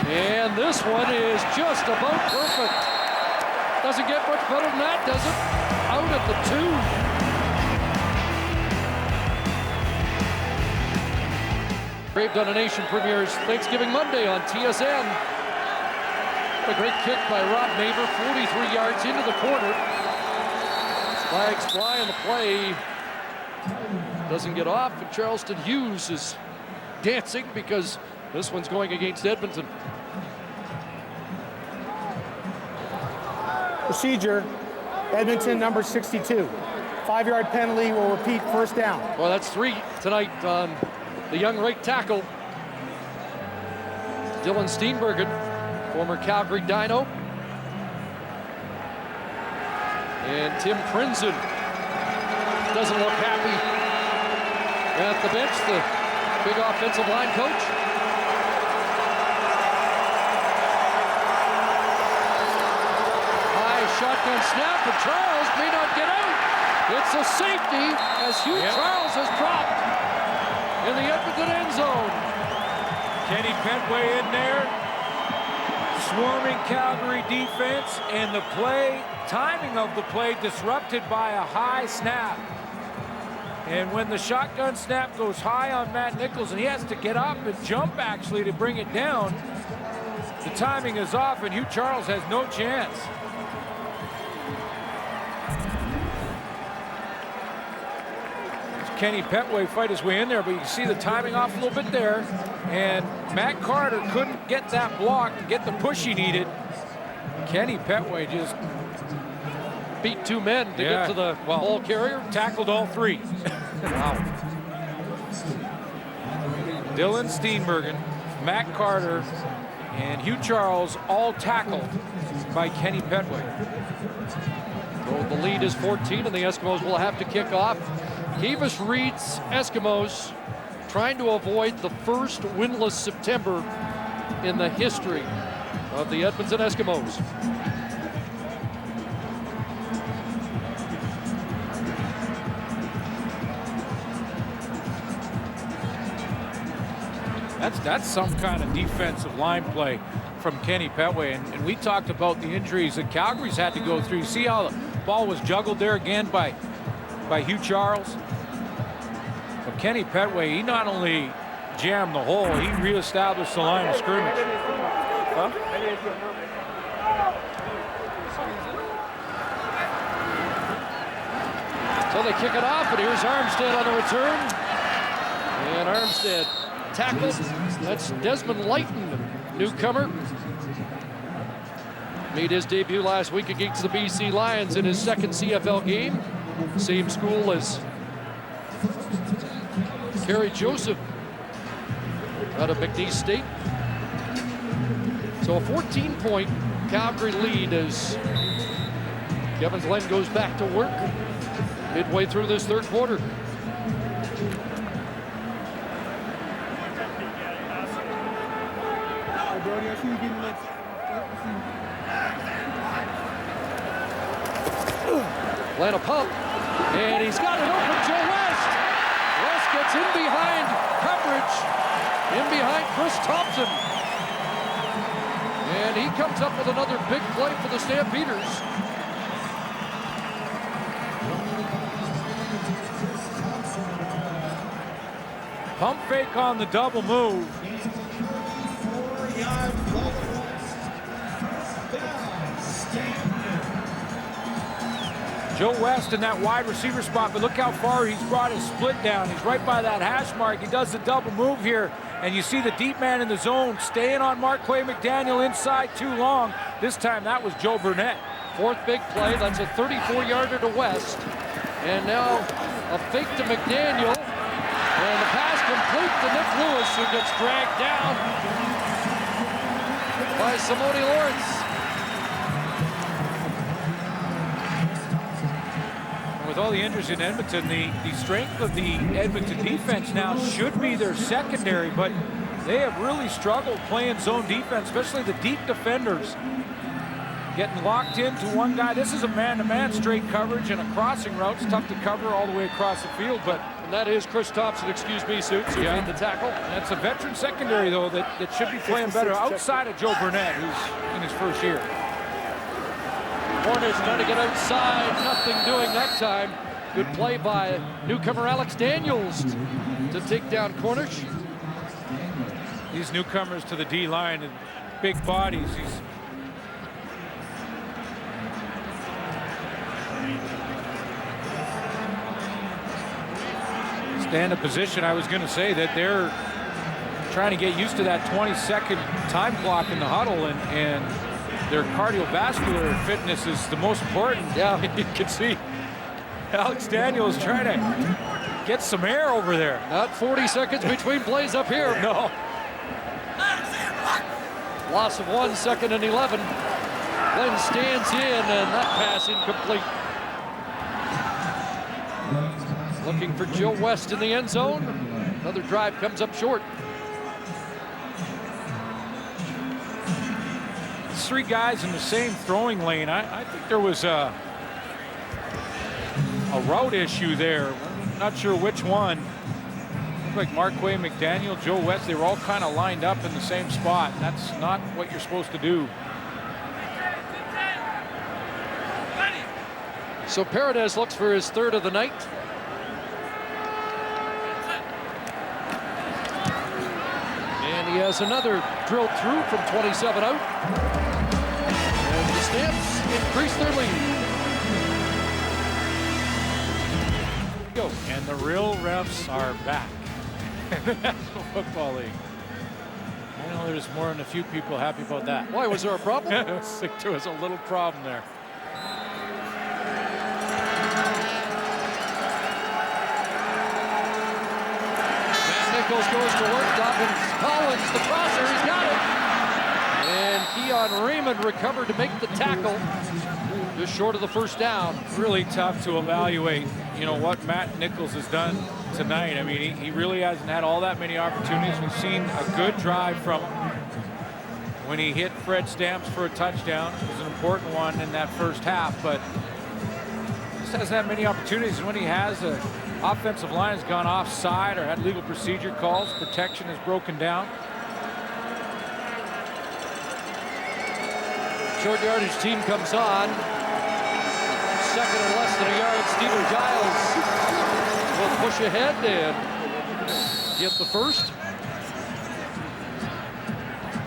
and this one is just about perfect. Doesn't get much better than that, does it? Out at the 2. Brave Domination premieres Thanksgiving Monday on TSN. What a great kick by Rob Maver, 43 yards into the corner. Flags fly on the play. Doesn't get off, and Charleston Hughes is dancing because this one's going against Edmonton. Procedure, Edmonton number 62. 5-yard penalty will repeat first down. Well, that's 3 tonight on the young right tackle. Dylan Steenbergen, former Calgary Dino. And Tim Prinzen doesn't look happy at the bench, the big offensive line coach. High shotgun snap, and Charles may not get out. It's a safety as Hugh Charles has dropped in the Edmonton end zone. Kenny Petway in there, swarming Calgary defense, and the play, timing of the play disrupted by a high snap. And when the shotgun snap goes high on Matt Nichols, and he has to get up and jump actually to bring it down, the timing is off, and Hugh Charles has no chance. Kenny Petway fight his way in there, but you can see the timing off a little bit there. And Matt Carter couldn't get that block and get the push he needed. Kenny Petway just beat 2 men to get to the ball carrier. Tackled all 3. Wow. Dylan Steenbergen, Matt Carter, and Hugh Charles all tackled by Kenny Petway. So the lead is 14, and the Eskimos will have to kick off. Kavis Reed's Eskimos trying to avoid the first winless September in the history of the Edmonton Eskimos. That's some kind of defensive line play from Kenny Petway. And we talked about the injuries that Calgary's had to go through. You see how the ball was juggled there again by Hugh Charles? But Kenny Petway, he not only jammed the hole, he reestablished the line of scrimmage. Huh? So they kick it off, and here's Armstead on the return. And Armstead tackled. That's Desmond Lighton, newcomer. Made his debut last week against the BC Lions in his second CFL game. Same school as Kerry Joseph out of McNeese State. So a 14-point Calgary lead as Kevin Glenn goes back to work midway through this third quarter. Glenn a pump, and he's got it open. Joe West. West gets in behind coverage, in behind Chris Thompson. And he comes up with another big play for the Stampeders. Pump fake on the double move. Joe West in that wide receiver spot, but look how far he's brought his split down. He's right by that hash mark. He does the double move here, and you see the deep man in the zone staying on Marquay McDaniel inside too long. This time that was Joe Burnett. Fourth big play, that's a 34-yarder to West. And now a fake to McDaniel. And the pass complete to Nick Lewis, who gets dragged down by Simone Lawrence. With all the injuries in Edmonton, the strength of the Edmonton defense now should be their secondary, but they have really struggled playing zone defense, especially the deep defenders. Getting locked into one guy. This is a man-to-man straight coverage and a crossing route. It's tough to cover all the way across the field, but... And that is Chris Thompson, excuse me, Suits, who made the tackle. That's a veteran secondary, though, that should be playing better outside of Joe Burnett, who's in his first year. Hornets trying to get outside, nothing doing that time. Good play by newcomer Alex Daniels to take down Cornish. These newcomers to the D-line and big bodies. Stand-up position. I was going to say that they're trying to get used to that 20-second time clock in the huddle, and their cardiovascular fitness is the most important. Yeah, you can see Alex Daniels trying to get some air over there. Not 40 seconds between plays up here. No. Loss of 1 second and 11. Glenn stands in, and that pass incomplete. Looking for Joe West in the end zone. Another drive comes up short. Three guys in the same throwing lane. I think there was a route issue there. Not sure which one. Looked like Marquay McDaniel, Joe West, they were all kind of lined up in the same spot. That's not what you're supposed to do. So Paredes looks for his third of the night. And he has another drilled through from 27 out. And the Stamps increase their lead. Go. And the real refs are back in the National Football League. I know there's more than a few people happy about that. Why, was there a problem? There was a little problem there. Nichols goes to work. Dobbins, Collins, the crosser, he's got it. And Keon Raymond recovered to make the tackle, just short of the first down. Really tough to evaluate, you know, what Matt Nichols has done tonight. I mean, he really hasn't had all that many opportunities. We've seen a good drive from him when he hit Fred Stamps for a touchdown. It was an important one in that first half, but just hasn't had many opportunities. And when he has a offensive line has gone offside or had legal procedure calls. Protection is broken down. Short yardage team comes on. Second and less than a yard. Stephen Giles will push ahead and get the first.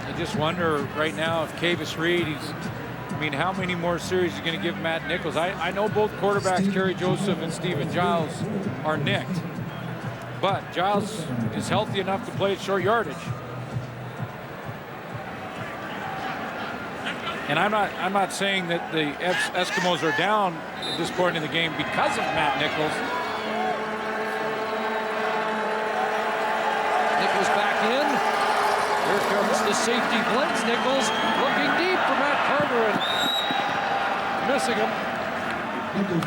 I just wonder right now if Kavis Reed, I mean, how many more series is he going to give Matt Nichols? I know both quarterbacks, Kerry Joseph and Stephen Giles, are nicked. But Giles is healthy enough to play at short yardage. And I'm not saying that the Eskimos are down at this point in the game because of Matt Nichols. Nichols back in. Here comes the safety blitz. Nichols looking deep for Matt Carter and missing him.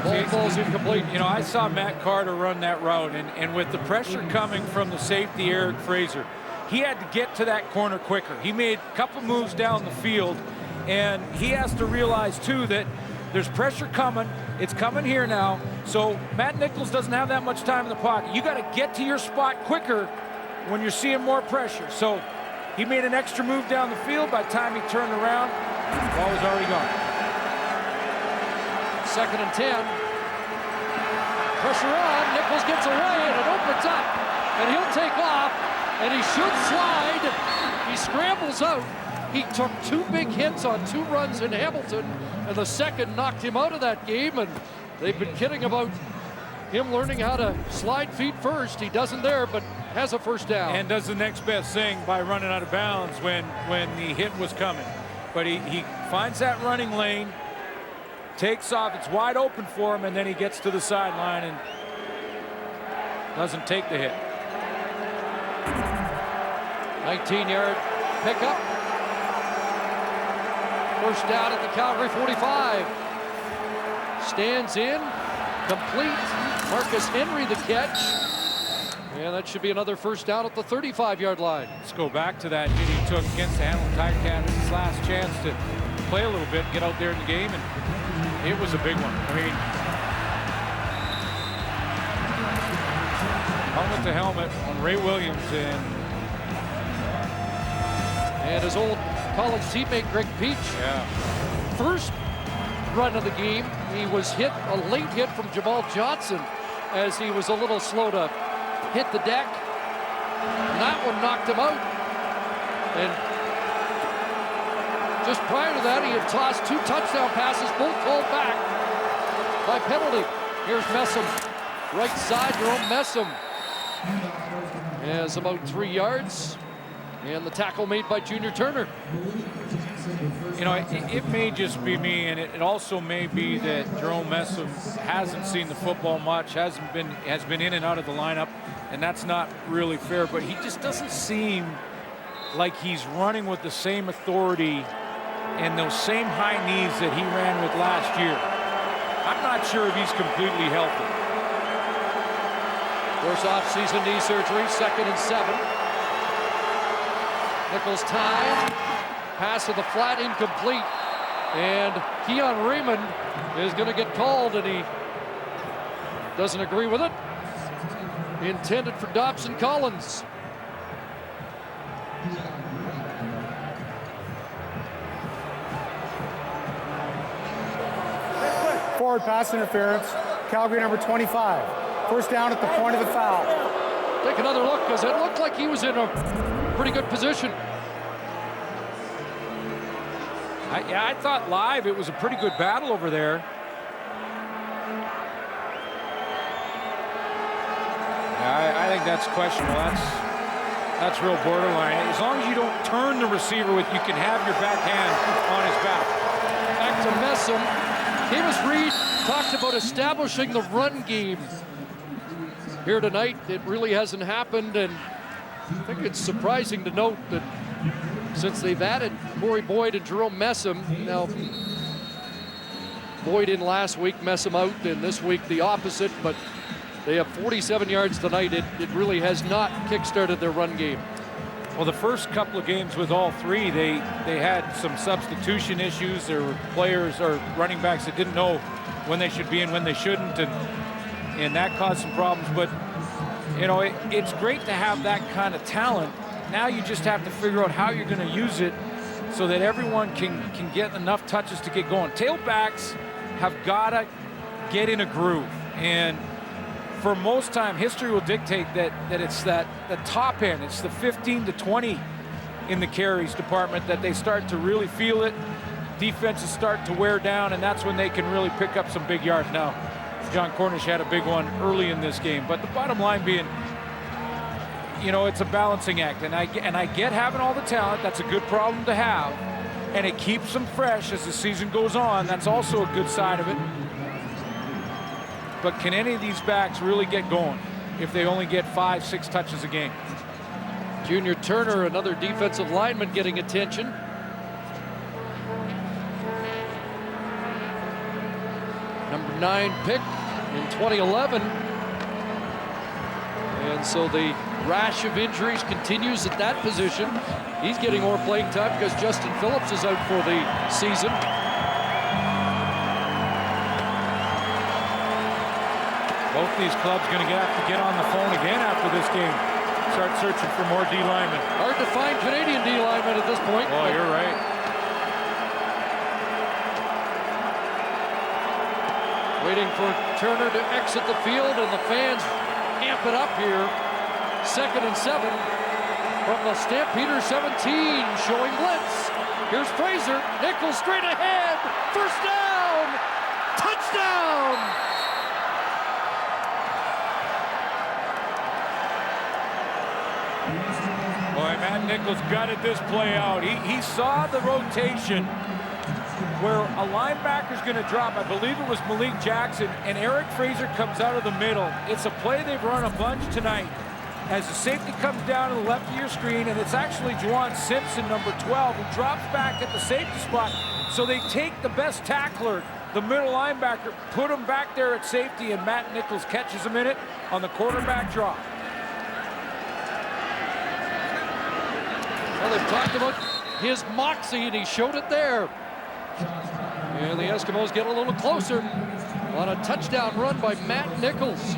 Ball falls incomplete. You know, I saw Matt Carter run that route, and with the pressure coming from the safety, Eric Fraser, he had to get to that corner quicker. He made a couple moves down the field, and he has to realize, too, that there's pressure coming. It's coming here now. So Matt Nichols doesn't have that much time in the pocket. You got to get to your spot quicker when you're seeing more pressure. So he made an extra move down the field. By the time he turned around, the ball was already gone. Second and 10. Pressure on. Nichols gets away, and it opens up. And he'll take off, and he should slide. He scrambles out. He took 2 big hits on 2 runs in Hamilton, and the second knocked him out of that game, and they've been kidding about him learning how to slide feet first. He doesn't there, but has a first down. And does the next best thing by running out of bounds when the hit was coming. But he finds that running lane, takes off, it's wide open for him, and then he gets to the sideline and doesn't take the hit. 19-yard pickup. First down at the Calgary 45. Stands in, complete. Marcus Henry the catch. And that should be another first down at the 35-yard line. Let's go back to that hit he took against the Hamilton Ticats, his last chance to play a little bit, get out there in the game, and it was a big one. I mean, helmet to helmet on Ray Williams, and his old college teammate Greg Peach. Yeah. First run of the game, he was hit, a late hit from Jamal Johnson as he was a little slow to hit the deck. And that one knocked him out. And just prior to that, he had tossed 2 touchdown passes, both called back by penalty. Here's Messam, right side, Jerome Messam has about 3 yards. And the tackle made by Junior Turner. You know, it may just be me, and it also may be that Jerome Messam hasn't seen the football much, has been in and out of the lineup, and that's not really fair. But he just doesn't seem like he's running with the same authority and those same high knees that he ran with last year. I'm not sure if he's completely healthy. Course off-season knee surgery, 2nd and 7. Nichols time, pass to the flat, incomplete. And Keon Raymond is going to get called, and he doesn't agree with it. Intended for Dobson Collins. Forward pass interference, Calgary number 25. First down at the point of the foul. Take another look, because it looked like he was in a pretty good position. I thought live it was a pretty good battle over there. Yeah, I think that's questionable. That's real borderline. As long as you don't turn the receiver with, you can have your backhand on his back. Back to Messam. Kavis Reed talked about establishing the run game here tonight. It really hasn't happened, and I think it's surprising to note that since they've added Corey Boyd and Jerome Messam, now Boyd in last week, Messam out, and this week the opposite, but they have 47 yards tonight. It really has not kick-started their run game. Well, the first couple of games with all three, they had some substitution issues. There were players or running backs that didn't know when they should be and when they shouldn't, and and that caused some problems. But, you know, it's great to have that kind of talent. Now you just have to figure out how you're going to use it so that everyone can get enough touches to get going. Tailbacks have got to get in a groove, and for most time, history will dictate that it's the top end, it's the 15 to 20 in the carries department that they start to really feel it. Defenses start to wear down, and that's when they can really pick up some big yards. Now, John Cornish had a big one early in this game, but the bottom line being, you know, it's a balancing act, and I get having all the talent. That's a good problem to have, and it keeps them fresh as the season goes on. That's also a good side of it. But can any of these backs really get going if they only get 5-6 touches a game? Junior Turner, another defensive lineman, getting attention. Number 9 pick in 2011. And so the rash of injuries continues at that position. He's getting more playing time because Justin Phillips is out for the season. Both these clubs going to have to get on the phone again after this game. Start searching for more D linemen. Hard to find Canadian D linemen at this point. Oh, you're right. Waiting for Turner to exit the field, and the fans amp it up here. 2nd and 7 from the Stampeders 17, showing blitz. Here's Fraser. Nichols straight ahead. First down. Touchdown. Boy, Matt Nichols gutted this play out. He saw the rotation where a linebacker's going to drop. I believe it was Malik Jackson, and Eric Fraser comes out of the middle. It's a play they've run a bunch tonight. As the safety comes down to the left of your screen, and it's actually Juwan Simpson, number 12, who drops back at the safety spot. So they take the best tackler, the middle linebacker, put him back there at safety, and Matt Nichols catches him in it on the quarterback drop. Well, they've talked about his moxie, and he showed it there. And the Eskimos get a little closer on a touchdown run by Matt Nichols.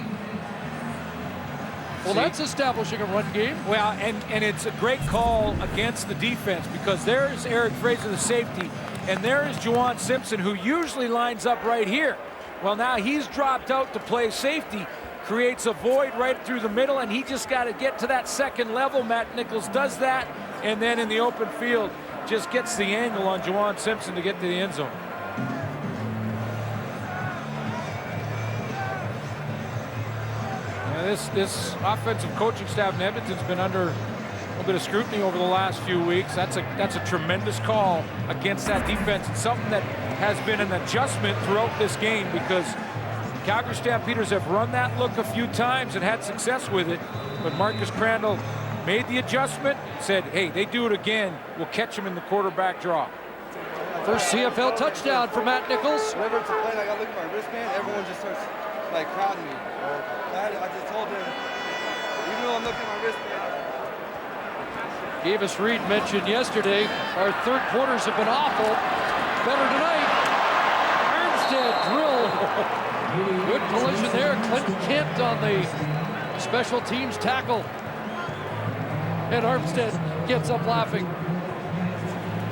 Well, that's establishing a run game. Well, and it's a great call against the defense, because there's Eric Fraser, the safety, and there is Juwan Simpson, who usually lines up right here. Well, now he's dropped out to play safety, creates a void right through the middle, and he just got to get to that second level. Matt Nichols does that, and then in the open field, just gets the angle on Juwan Simpson to get to the end zone. Now this offensive coaching staff in Edmonton's been under a little bit of scrutiny over the last few weeks. That's a tremendous call against that defense. It's something that has been an adjustment throughout this game, because Calgary Stampeders have run that look a few times and had success with it, but Marcus Crandall made the adjustment, said, hey, they do it again, we'll catch him in the quarterback draw. First CFL touchdown for Matt Nichols. Whenever it's a play, like I look at my wristband, everyone just starts like crowding me. I just told them, even though I'm looking at my wristband. Davis Reed mentioned yesterday, our third quarters have been awful. Better tonight. Armstead drilled. Good collision there. Clinton Kent on the special teams tackle. And Armstead gets up laughing.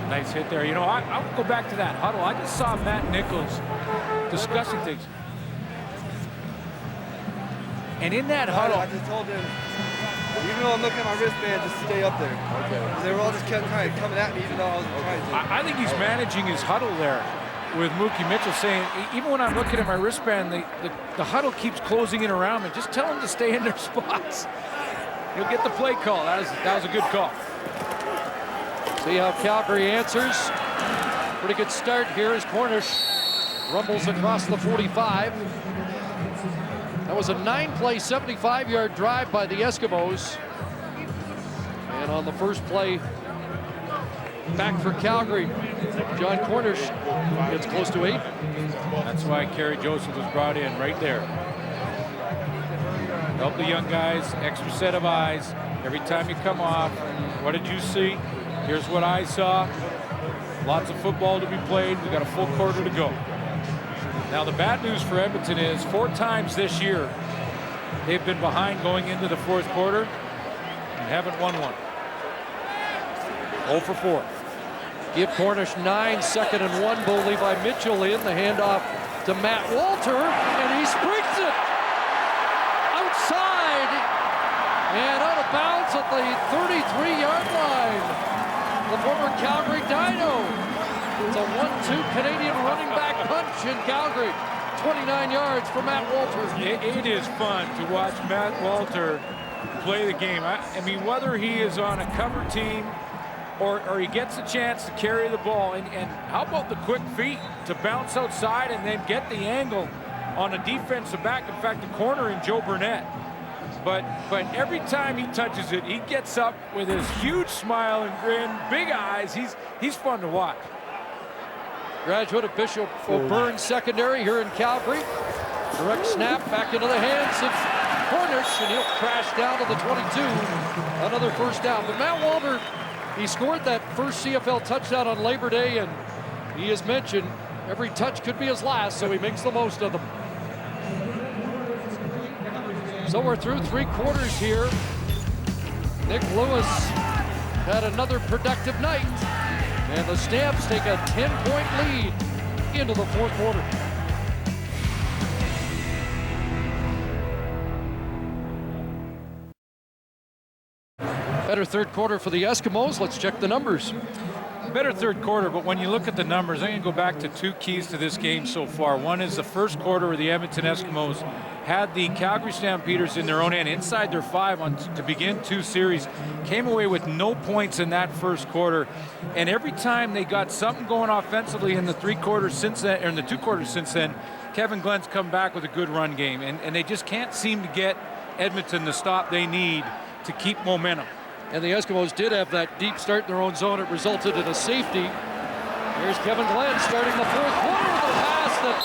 Nice hit there. You know, I'll go back to that huddle. I just saw Matt Nichols discussing things. And in that huddle, I just told them, even though I'm looking at my wristband, just stay up there. Okay. They were all just kept kind of coming at me, even though I was trying to. I think he's managing his huddle there with Mookie Mitchell, saying, even when I'm looking at my wristband, the huddle keeps closing in around me. Just tell them to stay in their spots. You'll get the play call. That was a good call. See how Calgary answers. Pretty good start here as Cornish rumbles across the 45. That was a 9-play, 75-yard drive by the Eskimos. And on the first play, back for Calgary, John Cornish gets close to 8. That's why Kerry Joseph was brought in right there. Help the young guys, extra set of eyes. Every time you come off, what did you see? Here's what I saw. Lots of football to be played. We got a full quarter to go. Now the bad news for Edmonton is 4 times this year they've been behind going into the fourth quarter and haven't won one. 0 for 4. Give Cornish 9, 2nd and 1. Bo Levi Mitchell in the handoff to Matt Walter, and he springs it outside and out of bounds at the 33-yard line. The former Calgary Dino. It's a 1-2 Canadian running back punch in Calgary. 29 yards for Matt Walter. It is fun to watch Matt Walter play the game. I mean, whether he is on a cover team or he gets a chance to carry the ball, and how about the quick feet to bounce outside and then get the angle on a defensive back. In fact, the corner in Joe Burnett. But every time he touches it, he gets up with his huge smile and grin, big eyes. He's fun to watch. Graduate of Bishop O'Byrne Secondary here in Calgary. Direct snap back into the hands of Cornish, and he'll crash down to the 22. Another first down. But Matt Walter, he scored that first CFL touchdown on Labor Day, and he has mentioned every touch could be his last, so he makes the most of them. So we're through 3 quarters here. Nick Lewis had another productive night, and the Stamps take a 10-point lead into the fourth quarter. Better third quarter for the Eskimos. Let's check the numbers. Better third quarter, but when you look at the numbers, I'm going to go back to 2 keys to this game so far. One is the first quarter where the Edmonton Eskimos had the Calgary Stampeders in their own end, inside their 5 to begin 2 series. Came away with no points in that first quarter, and every time they got something going offensively in the 3 quarters since then, or in the 2 quarters since then, Kevin Glenn's come back with a good run game, and they just can't seem to get Edmonton the stop they need to keep momentum. And the Eskimos did have that deep start in their own zone. It resulted in a safety. Here's Kevin Glenn starting the fourth quarter with a pass that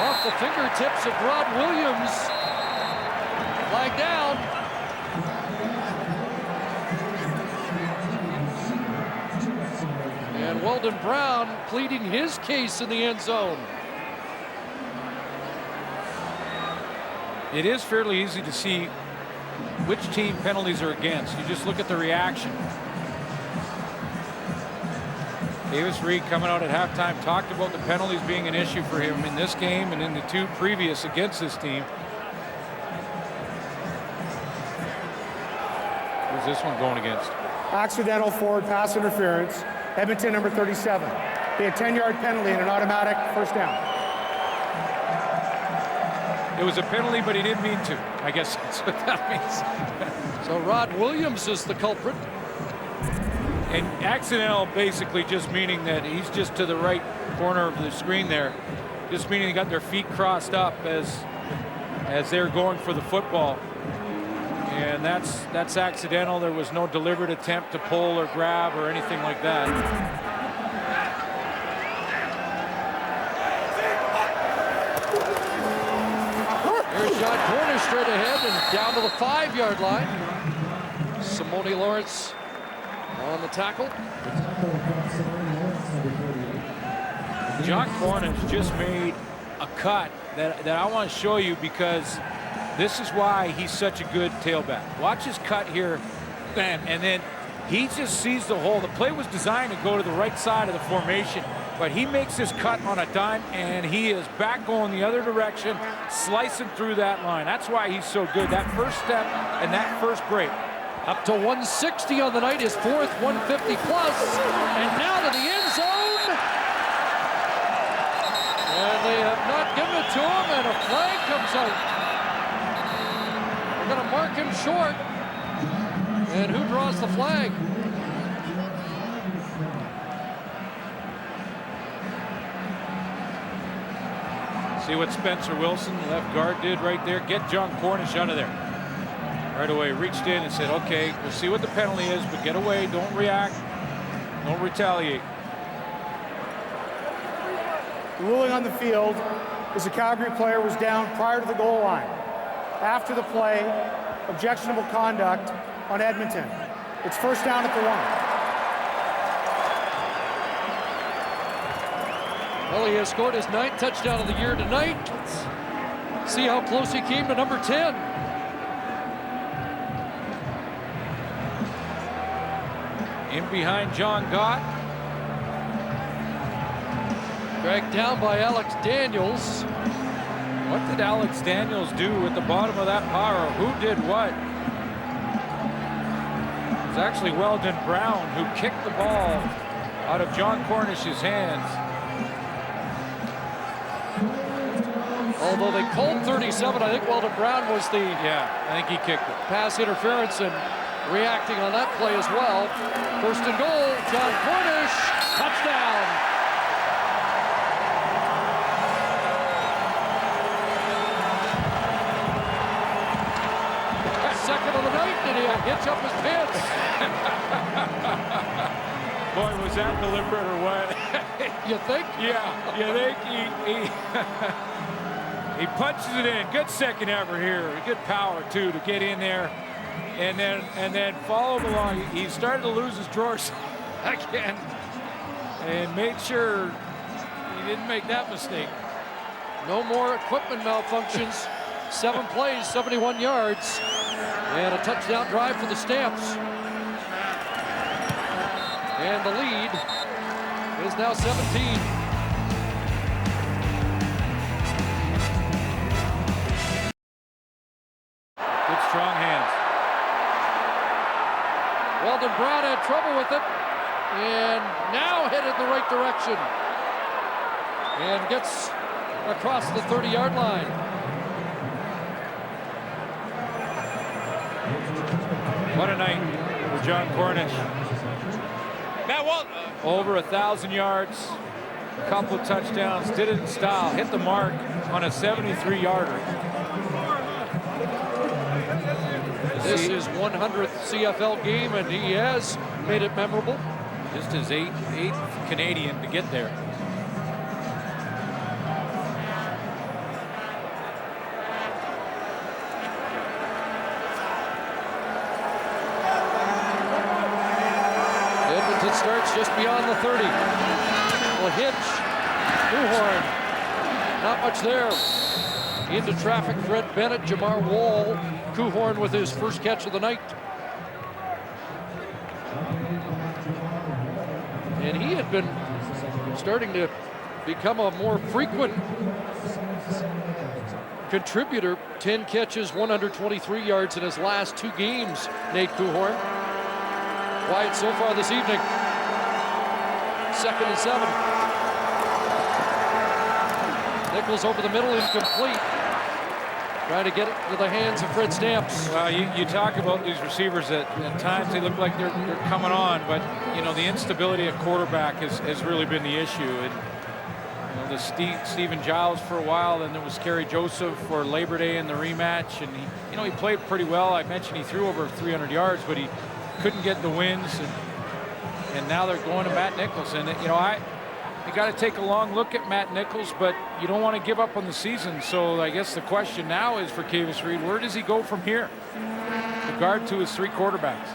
off the fingertips of Rod Williams. Flag down. And Weldon Brown pleading his case in the end zone. It is fairly easy to see which team penalties are against. You just look at the reaction. Davis Reed coming out at halftime talked about the penalties being an issue for him in this game and in the 2 previous against this team. Who's this one going against? Accidental forward pass interference. Edmonton number 37. He had 10-yard penalty and an automatic first down. It was a penalty, but he didn't mean to. I guess that's what that means. So Rod Williams is the culprit. And accidental basically just meaning that he's just to the right corner of the screen there. Just meaning they got their feet crossed up as they're going for the football. And that's accidental. There was no deliberate attempt to pull or grab or anything like that. John Cornish straight ahead and down to the 5-yard line. Simone Lawrence on the tackle. John Cornish just made a cut that I want to show you, because this is why he's such a good tailback. Watch his cut here, and then he just sees the hole. The play was designed to go to the right side of the formation, but he makes his cut on a dime, and he is back going the other direction, slicing through that line. That's why he's so good. That first step and that first break. Up to 160 on the night, his 4th 150 plus, and now to the end zone. And they have not given it to him, and a flag comes out. They're going to mark him short. And who draws the flag? See what Spencer Wilson, left guard, did right there? Get John Cornish out of there. Right away, reached in and said, okay, we'll see what the penalty is, but get away, don't react, don't retaliate. The ruling on the field is the Calgary player was down prior to the goal line. After the play, objectionable conduct on Edmonton. It's first down at the 1. Well, he has scored his 9th touchdown of the year tonight. Let's see how close he came to number 10. In behind John Gott. Dragged down by Alex Daniels. What did Alex Daniels do at the bottom of that power? Who did what? It was actually Weldon Brown who kicked the ball out of John Cornish's hands. Although they called 37, I think Weldon Brown was the I think he kicked it. pass interference and reacting on that play as well. First and goal, John Cornish, touchdown. Second of the night, and he hitch up his pants. Boy, was that deliberate or what? You think? Yeah, you think he punches it in. Good second effort here. Good power too to get in there, and then follow him along. He started to lose his drawers again, and made sure he didn't make that mistake. No more equipment malfunctions. 7 plays, 71 yards, and a touchdown drive for the Stamps. And the lead is now 17. Good strong hands. Weldon Brown had trouble with it, and now headed the right direction. And gets across the 30-yard line. What a night for John Cornish. Matt Walt. Over 1,000 yards, a couple of touchdowns, did it in style, hit the mark on a 73-yarder. This is 100th CFL game, and he has made it memorable. Just his eighth Canadian to get there. Edmonton starts just beyond the 30. Well, hitch, Newhorn, not much there. Into traffic, Fred Bennett, Jamar Wall, Kuhorn with his first catch of the night. And he had been starting to become a more frequent contributor. 10 catches, 123 yards in his last 2 games, Nate Kuhorn. Quiet so far this evening. 2nd and 7. Nichols over the middle, incomplete. Trying to get it to the hands of Fred Stamps. Well, you talk about these receivers that at times they look like they're coming on, but you know the instability at quarterback has really been the issue. And you know, the Stephen Giles for a while, then there was Kerry Joseph for Labor Day in the rematch, and he played pretty well. I mentioned he threw over 300 yards, but he couldn't get the wins, and now they're going to Matt Nichols. And you know, you got to take a long look at Matt Nichols, but you don't want to give up on the season. So I guess the question now is for Kavis Reed, where does he go from here? Regard to his 3 quarterbacks.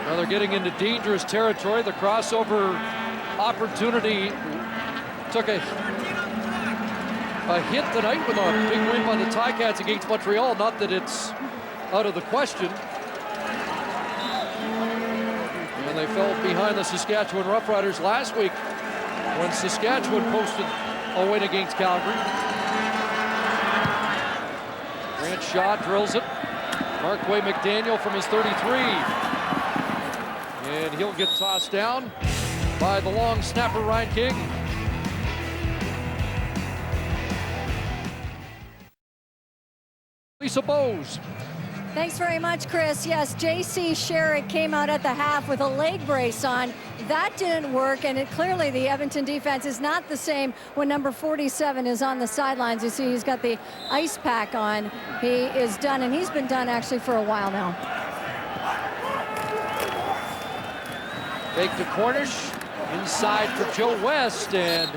Well, they're getting into dangerous territory. The crossover opportunity took a hit tonight with a big win by the Ticats against Montreal. Not that it's out of the question. And they fell behind the Saskatchewan Roughriders last week when Saskatchewan posted a win against Calgary. Grant Shaw drills it. Markway McDaniel from his 33. And he'll get tossed down by the long snapper, Ryan King. Lisa Bowes. Thanks very much, Chris. Yes, J.C. Sherrick came out at the half with a leg brace on. That didn't work, and clearly the Edmonton defense is not the same when number 47 is on the sidelines. You see he's got the ice pack on. He is done, and he's been done actually for a while now. Fake to Cornish, inside for Joe West, and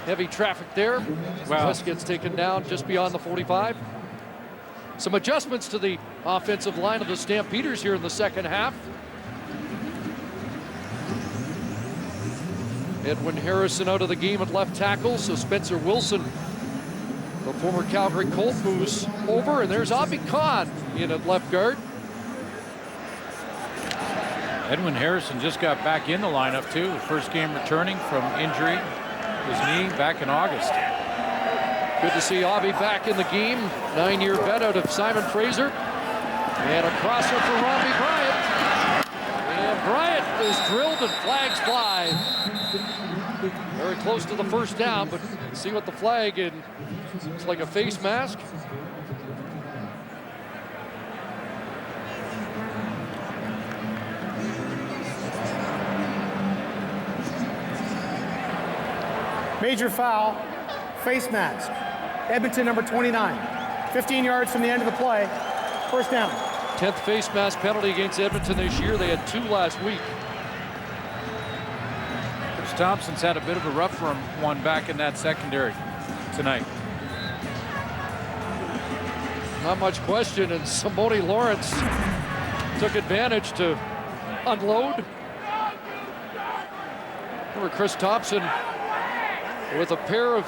heavy traffic there. Wow. West gets taken down just beyond the 45. Some adjustments to the offensive line of the Stampeders here in the second half. Edwin Harrison out of the game at left tackle, so Spencer Wilson, the former Calgary Colt, moves over, and there's Abi Khan in at left guard. Edwin Harrison just got back in the lineup too. The first game returning from injury, his knee, back in August. Good to see Abi back in the game. 9-year vet out of Simon Fraser. And a crosser for Robbie Bryant. And Bryant is drilled and flags fly. Very close to the first down, but see what the flag, and it's like a face mask. Major foul, face mask. Edmonton, number 29. 15 yards from the end of the play. First down. 10th face mask penalty against Edmonton this year. They had 2 last week. Chris Thompson's had a bit of a rough one back in that secondary tonight. Not much question, and Simone Lawrence took advantage to unload. Remember Chris Thompson with a pair of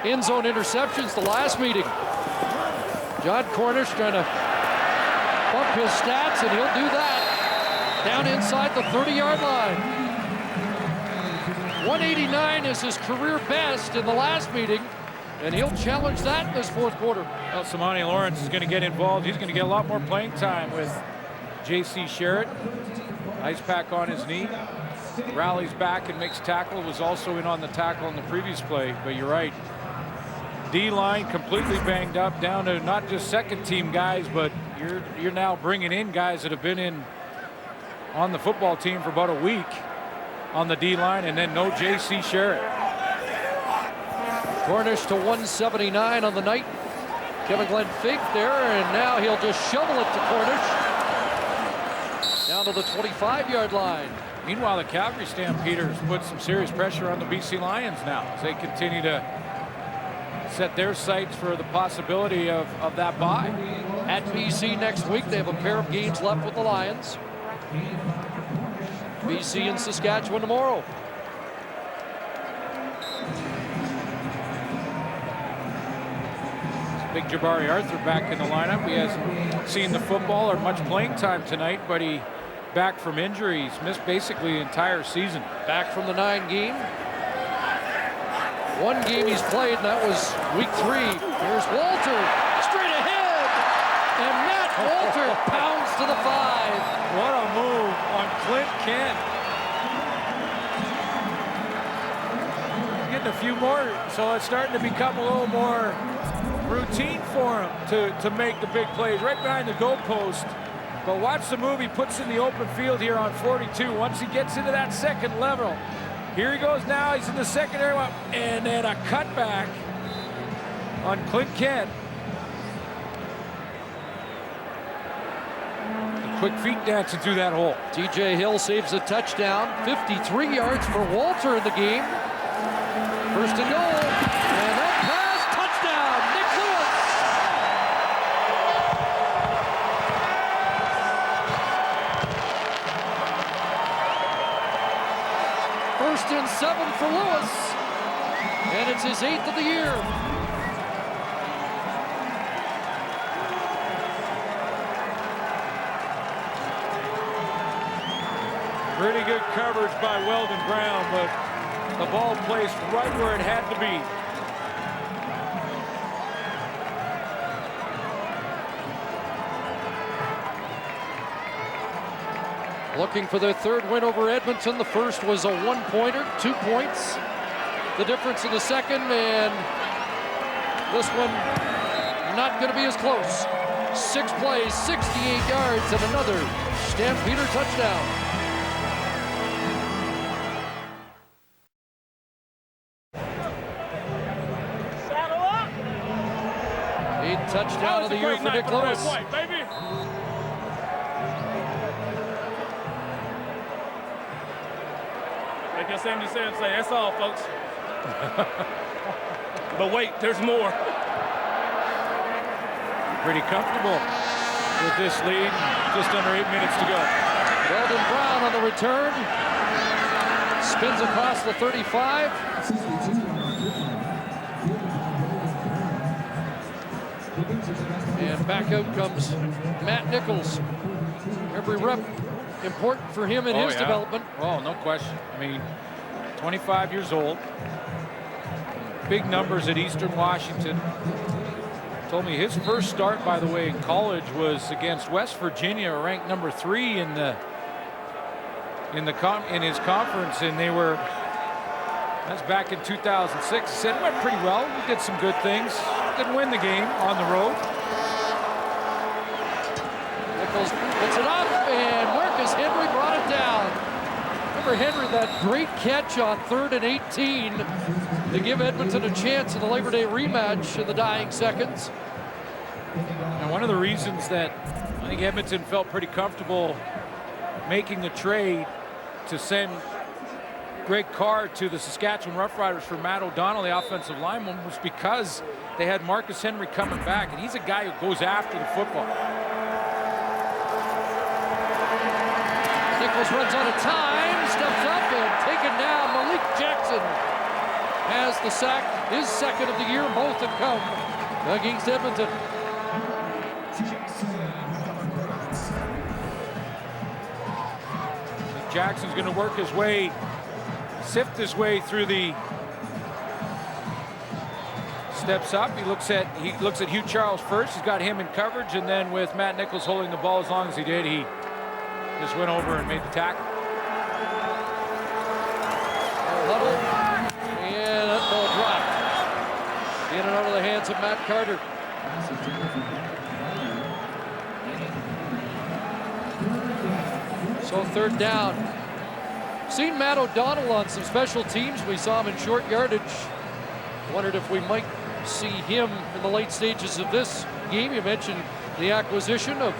end zone interceptions the last meeting. John Cornish trying to bump his stats, and he'll do that down inside the 30-yard line. 189 is his career best in the last meeting, and he'll challenge that in this fourth quarter. Well, Simone Lawrence is going to get involved. He's going to get a lot more playing time with J.C. Sherritt. Ice pack on his knee. Rallies back and makes tackle. Was also in on the tackle in the previous play, but you're right. D-line completely banged up, down to not just second team guys, but you're now bringing in guys that have been in on the football team for about a week on the D-line, and then no J.C. Sherritt. Cornish to 179 on the night. Kevin Glenn faked there, and now he'll just shovel it to Cornish down to the 25-yard line. Meanwhile, the Calgary Stampeders put some serious pressure on the BC Lions now as they continue to set their sights for the possibility of that bye. At BC next week, they have a pair of games left with the Lions. BC and Saskatchewan tomorrow. Big Jabari Arthur back in the lineup. He hasn't seen the football or much playing time tonight, but he back from injuries, missed basically the entire season. Back from the 9 game. 1 game he's played, and that was week 3. Here's Walter, straight ahead, and Matt Walter pounds to the 5. What a move on Clint Kent. He's getting a few more, so it's starting to become a little more routine for him to make the big plays right behind the goalpost. But watch the move he puts in the open field here on 42. Once he gets into that second level, here he goes now. He's in the secondary, and then a cutback on Clint Kent. A quick feet dancing through that hole. TJ Hill saves a touchdown. 53 yards for Walter in the game. First and goal, and that pass, touchdown, Nick Lewis. First and 7 for Lewis, and it's his 8th of the year. Pretty good coverage by Weldon Brown, but the ball placed right where it had to be. Looking for their 3rd win over Edmonton. The first was a 1-pointer, 2 points. The difference in the second, and this one not going to be as close. 6 plays, 68 yards, and another Stampeder touchdown. Touchdown of the year for Nick Lewis. Baby. Like your 77 say, that's all, folks. But wait, there's more. Pretty comfortable with this lead. Just under 8 minutes to go. Weldon Brown on the return. Spins across the 35. And back out comes Matt Nichols. Every rep important for him in his development. Oh, no question. I mean, 25 years old. Big numbers at Eastern Washington. Told me his first start, by the way, in college was against West Virginia, ranked number 3 in his conference, and they were. That's back in 2006. He said it went pretty well. We did some good things. Didn't win the game on the road. Nichols puts it up, and Marcus Henry brought it down. Remember Henry, that great catch on 3rd and 18 to give Edmonton a chance in the Labor Day rematch in the dying seconds. And one of the reasons that I think Edmonton felt pretty comfortable making the trade to send Greg Carr to the Saskatchewan Roughriders for Matt O'Donnell, the offensive lineman, was because they had Marcus Henry coming back, and he's a guy who goes after the football. Nichols runs out of time, steps up and taken down. Malik Jackson has the sack, his second of the year. Both have come against Edmonton. Jackson's going to work his way, sift his way through the steps up. He looks at Hugh Charles first. He's got him in coverage, and then with Matt Nichols holding the ball as long as he did, he just went over and made the tackle. Huddle, and that ball dropped. In and out of the hands of Matt Carter. So 3rd down. Seen Matt O'Donnell on some special teams. We saw him in short yardage. Wondered if we might see him in the late stages of this game. You mentioned the acquisition of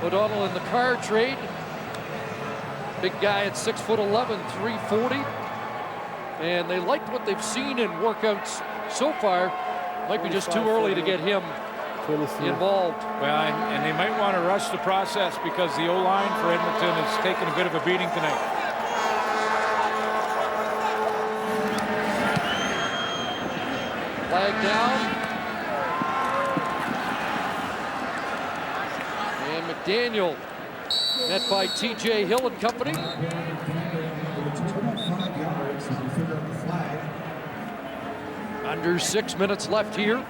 O'Donnell in the Carr trade. Big guy at 6'11", 340. And they liked what they've seen in workouts so far. Might be just too early to get him involved. Well, and they might want to rush the process because the O-line for Edmonton has taken a bit of a beating tonight. Flag down. And McDaniel met by TJ Hill and company. Under 6 minutes left here.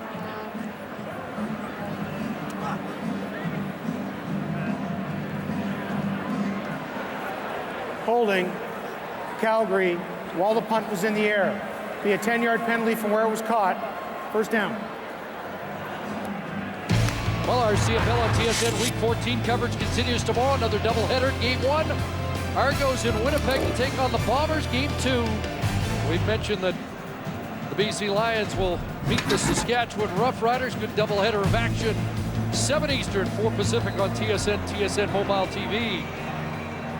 Holding Calgary while the punt was in the air. Be a 10-yard penalty from where it was caught. First down. Well, our CFL on TSN Week 14 coverage continues tomorrow. Another doubleheader. Game 1, Argos in Winnipeg to take on the Bombers. Game 2, we've mentioned that the BC Lions will meet the Saskatchewan Roughriders. Good doubleheader of action. 7 Eastern, 4 Pacific on TSN Mobile TV.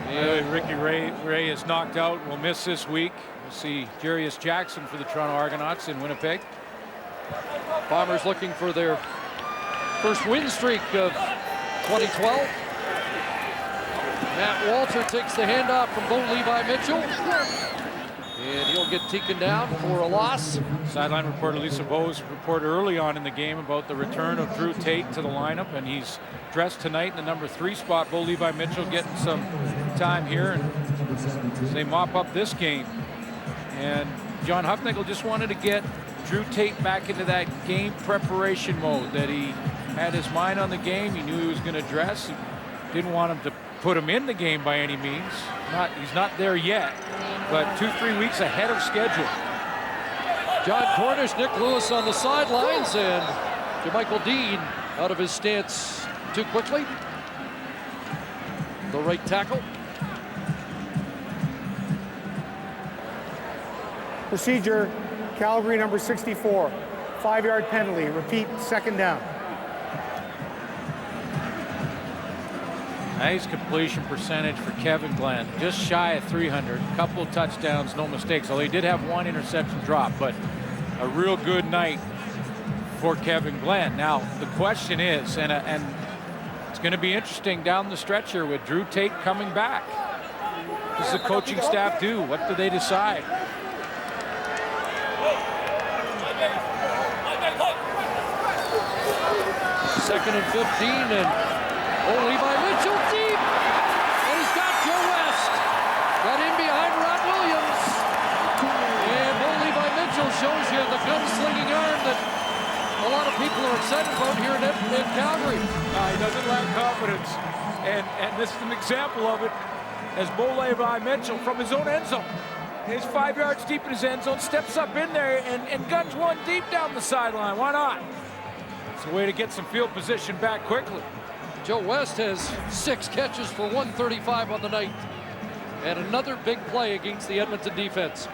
And Ricky Ray is knocked out. We'll miss this week. We'll see Jarius Jackson for the Toronto Argonauts in Winnipeg. Bombers looking for their first win streak of 2012. Matt Walter takes the handoff from Bo Levi Mitchell. And he'll get taken down for a loss. Sideline reporter Lisa Bowes reported early on in the game about the return of Drew Tate to the lineup, and he's dressed tonight in the number 3 spot. Bo Levi Mitchell getting some time here, and they mop up this game. And John Hufnagel just wanted to get Drew Tate back into that game preparation mode, that he had his mind on the game. He knew he was going to dress. He didn't want him to put him in the game by any means. He's not there yet, but 2-3 weeks ahead of schedule. John Cornish, Nick Lewis on the sidelines, and JaMychal Dean out of his stance too quickly. The right tackle. Procedure, Calgary number 64. 5-yard penalty. Repeat, 2nd down. Nice completion percentage for Kevin Glenn. Just shy of 300. Couple of touchdowns, no mistakes. Although he did have 1 interception drop, but a real good night for Kevin Glenn. Now, the question is, and it's going to be interesting down the stretch here with Drew Tate coming back. does the coaching staff do? What do they decide? Second and 15, and Levi Mitchell deep, and he's got Joe West. Got in behind Rod Williams, and Levi Mitchell shows you the gunslinging arm that a lot of people are excited about here in Calgary. He doesn't lack confidence, and this is an example of it as Levi Mitchell from his own end zone. He's 5 yards deep in his end zone, steps up in there and guns one deep down the sideline. Why not? It's a way to get some field position back quickly. Joe West has 6 catches for 135 on the night, and another big play against the Edmonton defense.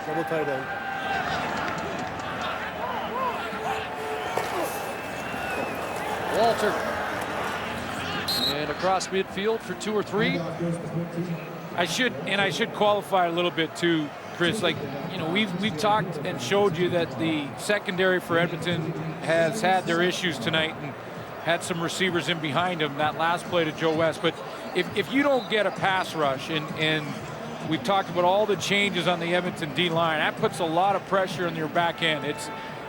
Double tight end. Walter. And across midfield for 2 or 3. I should qualify a little bit too, Chris. Like, you know, we've talked and showed you that the secondary for Edmonton has had their issues tonight and had some receivers in behind him. That last play to Joe West. But if you don't get a pass rush, and we've talked about all the changes on the Edmonton D-line, that puts a lot of pressure on your back end.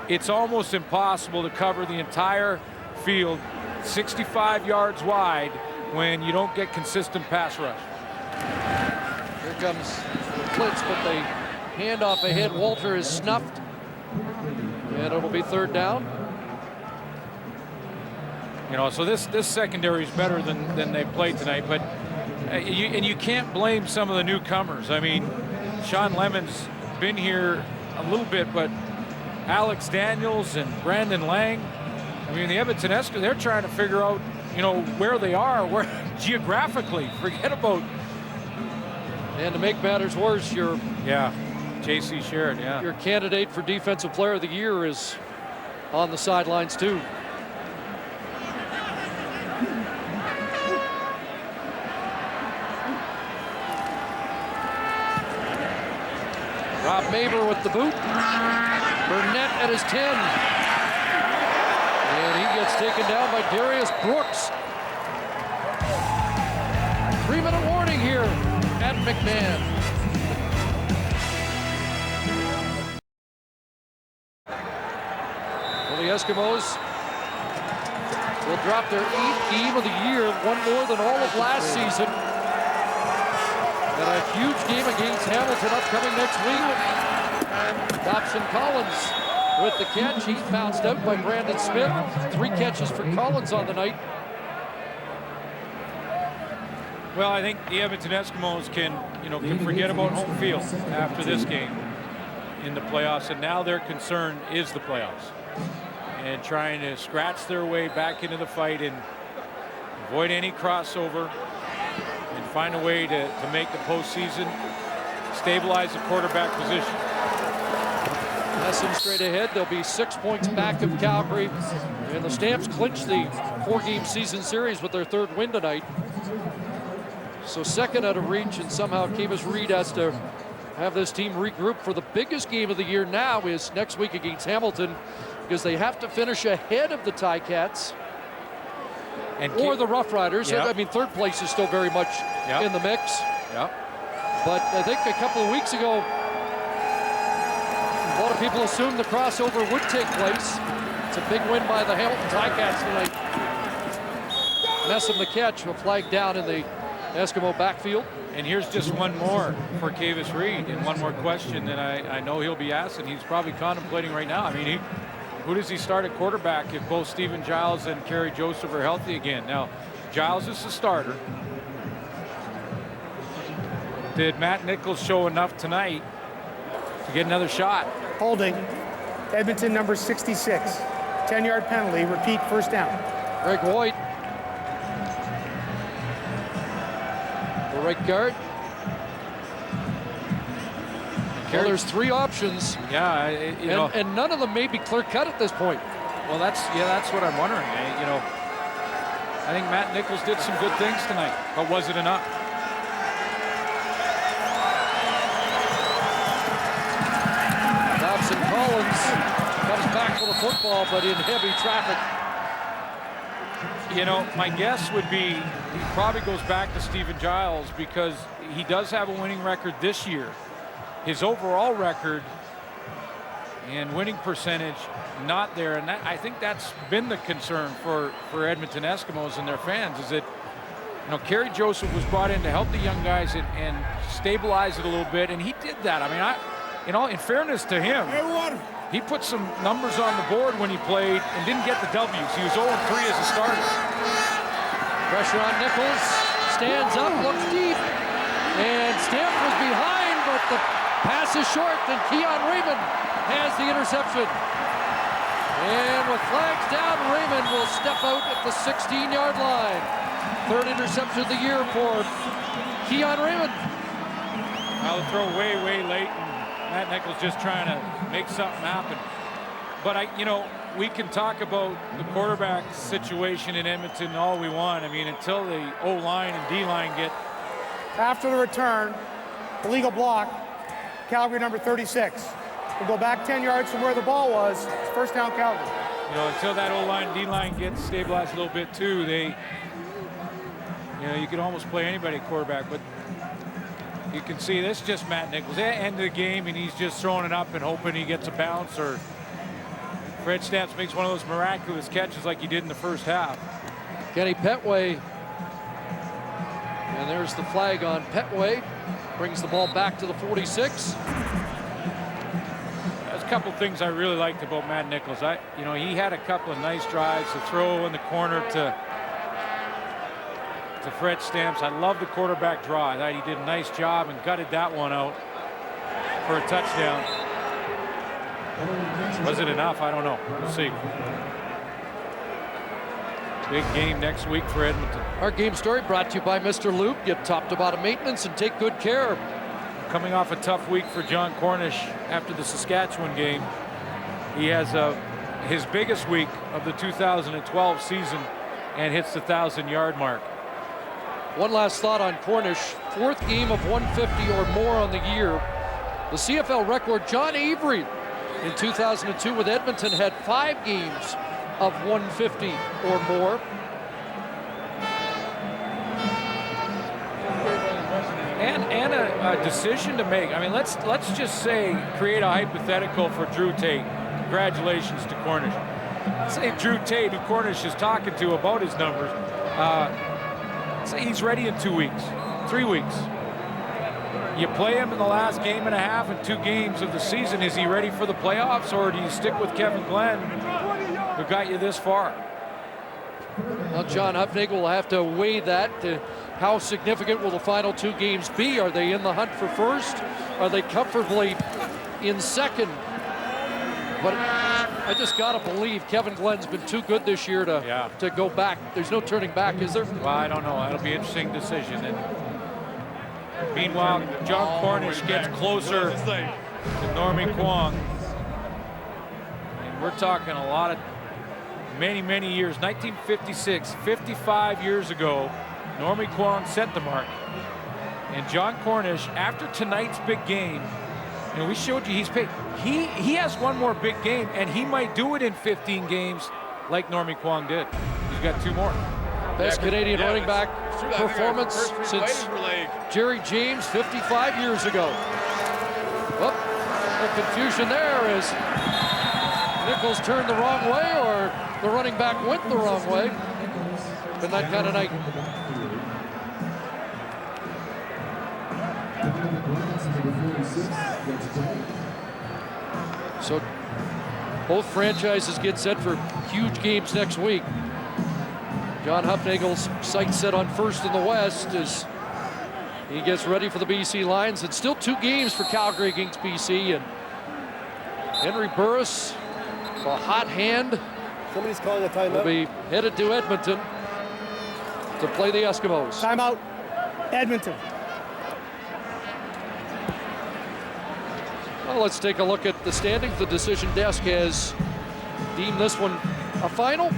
It's almost impossible to cover the entire field 65 yards wide when you don't get consistent pass rush. Here comes Blitz, but they hand off ahead. Walter is snuffed, and it'll be 3rd down. You know, so this secondary is better than they played tonight, but you can't blame some of the newcomers. I mean, Sean Lemon's been here a little bit, but Alex Daniels and Brandon Lang, I mean, the Edmonton Eskimos, they're trying to figure out, you know, where they are, where geographically. Forget about. And to make matters worse, J.C. Sherrod, your candidate for Defensive Player of the Year is on the sidelines too. Rob Maber with the boot. Burnett at his 10. And he gets taken down by Darius Brooks. 3-minute warning here at McMahon. Well, the Eskimos will drop their 8th game of the year, one more than all of last season. And a huge game against Hamilton upcoming next week. Dobson Collins with the catch. He's bounced out by Brandon Smith. 3 catches for Collins on the night. Well, I think the Edmonton Eskimos can forget about home field after this game in the playoffs, and now their concern is the playoffs and trying to scratch their way back into the fight and avoid any crossover and find a way to make the postseason, stabilize the quarterback position. Messing straight ahead, they'll be 6 points back of Calgary, and the Stamps clinch the 4-game season series with their 3rd win tonight. So 2nd out of reach, and somehow Kivas Reed has to have this team regroup for the biggest game of the year now is next week against Hamilton, because they have to finish ahead of the Ticats or the Rough Riders. Yep. I mean, 3rd place is still very much in the mix. Yep. But I think a couple of weeks ago, a lot of people assumed the crossover would take place. It's a big win by the Hamilton Ticats tonight. Messing the catch, a flag down in the Eskimo backfield. And here's just one more for Kivas Reed, and one more question that I know he'll be asked, and he's probably contemplating right now. I mean, who does he start at quarterback if both Stephen Giles and Kerry Joseph are healthy again? Now, Giles is the starter. Did Matt Nichols show enough tonight to get another shot? Holding. Edmonton number 66. 10-yard penalty. Repeat, 1st down. Greg White. The right guard. Well, there's 3 options. Yeah, and none of them may be clear-cut at this point. Well, that's what I'm wondering. I think Matt Nichols did some good things tonight, but was it enough? Dobson Collins comes back for the football, but in heavy traffic. You know, my guess would be he probably goes back to Stephen Giles because he does have a winning record this year. His overall record and winning percentage not there, and I think that's been the concern for Edmonton Eskimos and their fans, is that, you know, Kerry Joseph was brought in to help the young guys and stabilize it a little bit, and he did that. I mean, you know, in fairness to him, he put some numbers on the board when he played and didn't get the W's. He was 0-3 as a starter. Pressure on Nichols, stands up, looks deep, and Stamp was behind, but the pass is short, and Keon Raymond has the interception. And with flags down, Raymond will step out at the 16-yard line. Third interception of the year for Keon Raymond. Now the throw way late, and Matt Nichols just trying to make something happen. But you know, we can talk about the quarterback situation in Edmonton all we want. I mean, until the O-line and D-line get. After the return, illegal block, Calgary number 36. We'll go back 10 yards from where the ball was. It's first down Calgary. You know, until that O-line, D-line gets stabilized a little bit too, you know, you could almost play anybody quarterback, but you can see this just Matt Nichols. End of the game, and he's just throwing it up and hoping he gets a bounce, or Fred Stamps makes one of those miraculous catches like he did in the first half. Kenny Petway, and there's the flag on Petway. Brings the ball back to the 46. There's a couple things I really liked about Matt Nichols. You know, he had a couple of nice drives. The throw in the corner to Fred Stamps. I love the quarterback draw. I thought he did a nice job and gutted that one out for a touchdown. Was it enough? I don't know. We'll see. Big game next week for Edmonton. Our game story brought to you by Mr. Luke. Get top to bottom maintenance and take good care. Coming off a tough week for John Cornish after the Saskatchewan game. He has his biggest week of the 2012 season and hits the 1,000-yard mark. One last thought on Cornish. Fourth game of 150 or more on the year. The CFL record, John Avery in 2002 with Edmonton had 5 games of 150 or more. And a decision to make. I mean, let's just say, create a hypothetical for Drew Tate. Congratulations to Cornish. Let's say Drew Tate, who Cornish is talking to about his numbers, say he's ready in 2 weeks, 3 weeks. You play him in the last game and a half and 2 games of the season. Is he ready for the playoffs, or do you stick with Kevin Glenn, who got you this far? Well, John Hufnagel will have to weigh that. How significant will the final 2 games be? Are they in the hunt for first? Are they comfortably in second? But I just got to believe Kevin Glenn's been too good this year to go back. There's no turning back, is there? Well, I don't know. That'll be an interesting decision. And meanwhile, John Cornish gets closer to Normie Kwong. And we're talking a lot of many years. 1956, 55 years ago, Normie Kwong set the mark. And John Cornish, after tonight's big game, you know, we showed you he's paid. He has one more big game, and he might do it in 15 games like Normie Kwong did. He's got 2 more. Best Canadian running back performance since Jerry James 55 years ago. Well, the confusion there is Nichols turned the wrong way, or the running back went the wrong way. Been that kind of night. So both franchises get set for huge games next week. John Hufnagel's sights set on first in the West as he gets ready for the BC Lions. It's still 2 games for Calgary against BC, and Henry Burris, a hot hand, Somebody's calling a timeout. will be headed to Edmonton to play the Eskimos. Timeout, Edmonton. Well, let's take a look at the standings. The decision desk has deemed this one a final.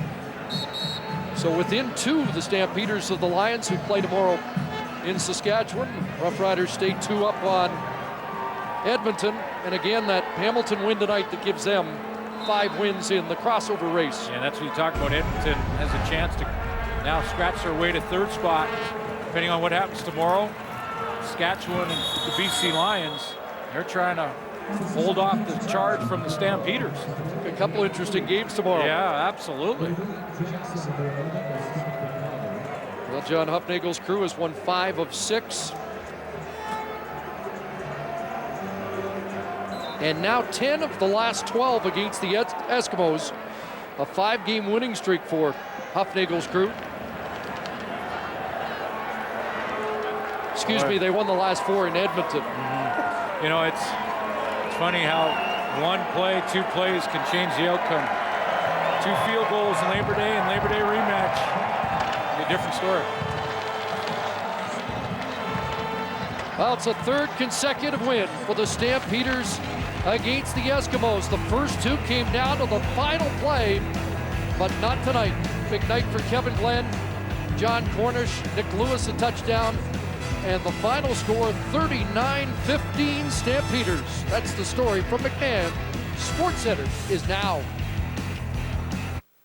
So within 2, the Stampeders of the Lions, who play tomorrow in Saskatchewan. Rough Riders stay 2 up on Edmonton. And again, that Hamilton win tonight that gives them 5 wins in the crossover race. And that's what you talk about. Edmonton has a chance to now scratch their way to third spot. Depending on what happens tomorrow, Saskatchewan and the BC Lions, they're trying to hold off the charge from the Stampeders. A couple interesting games tomorrow. Yeah, absolutely. Well, John Hufnagel's crew has won 5 of 6. And now 10 of the last 12 against the Eskimos. A 5-game winning streak for Hufnagel's crew. Excuse me, they won the last 4 in Edmonton. You know, it's funny how one play, 2 plays can change the outcome. 2 field goals in Labor Day and Labor Day rematch. A different story. Well, it's a 3rd consecutive win for the Stampeders against the Eskimos. The first 2 came down to the final play, but not tonight. Big night for Kevin Glenn, John Cornish, Nick Lewis a touchdown, and the final score 39-15 Stampeders. That's the story from McMahon. SportsCenter is now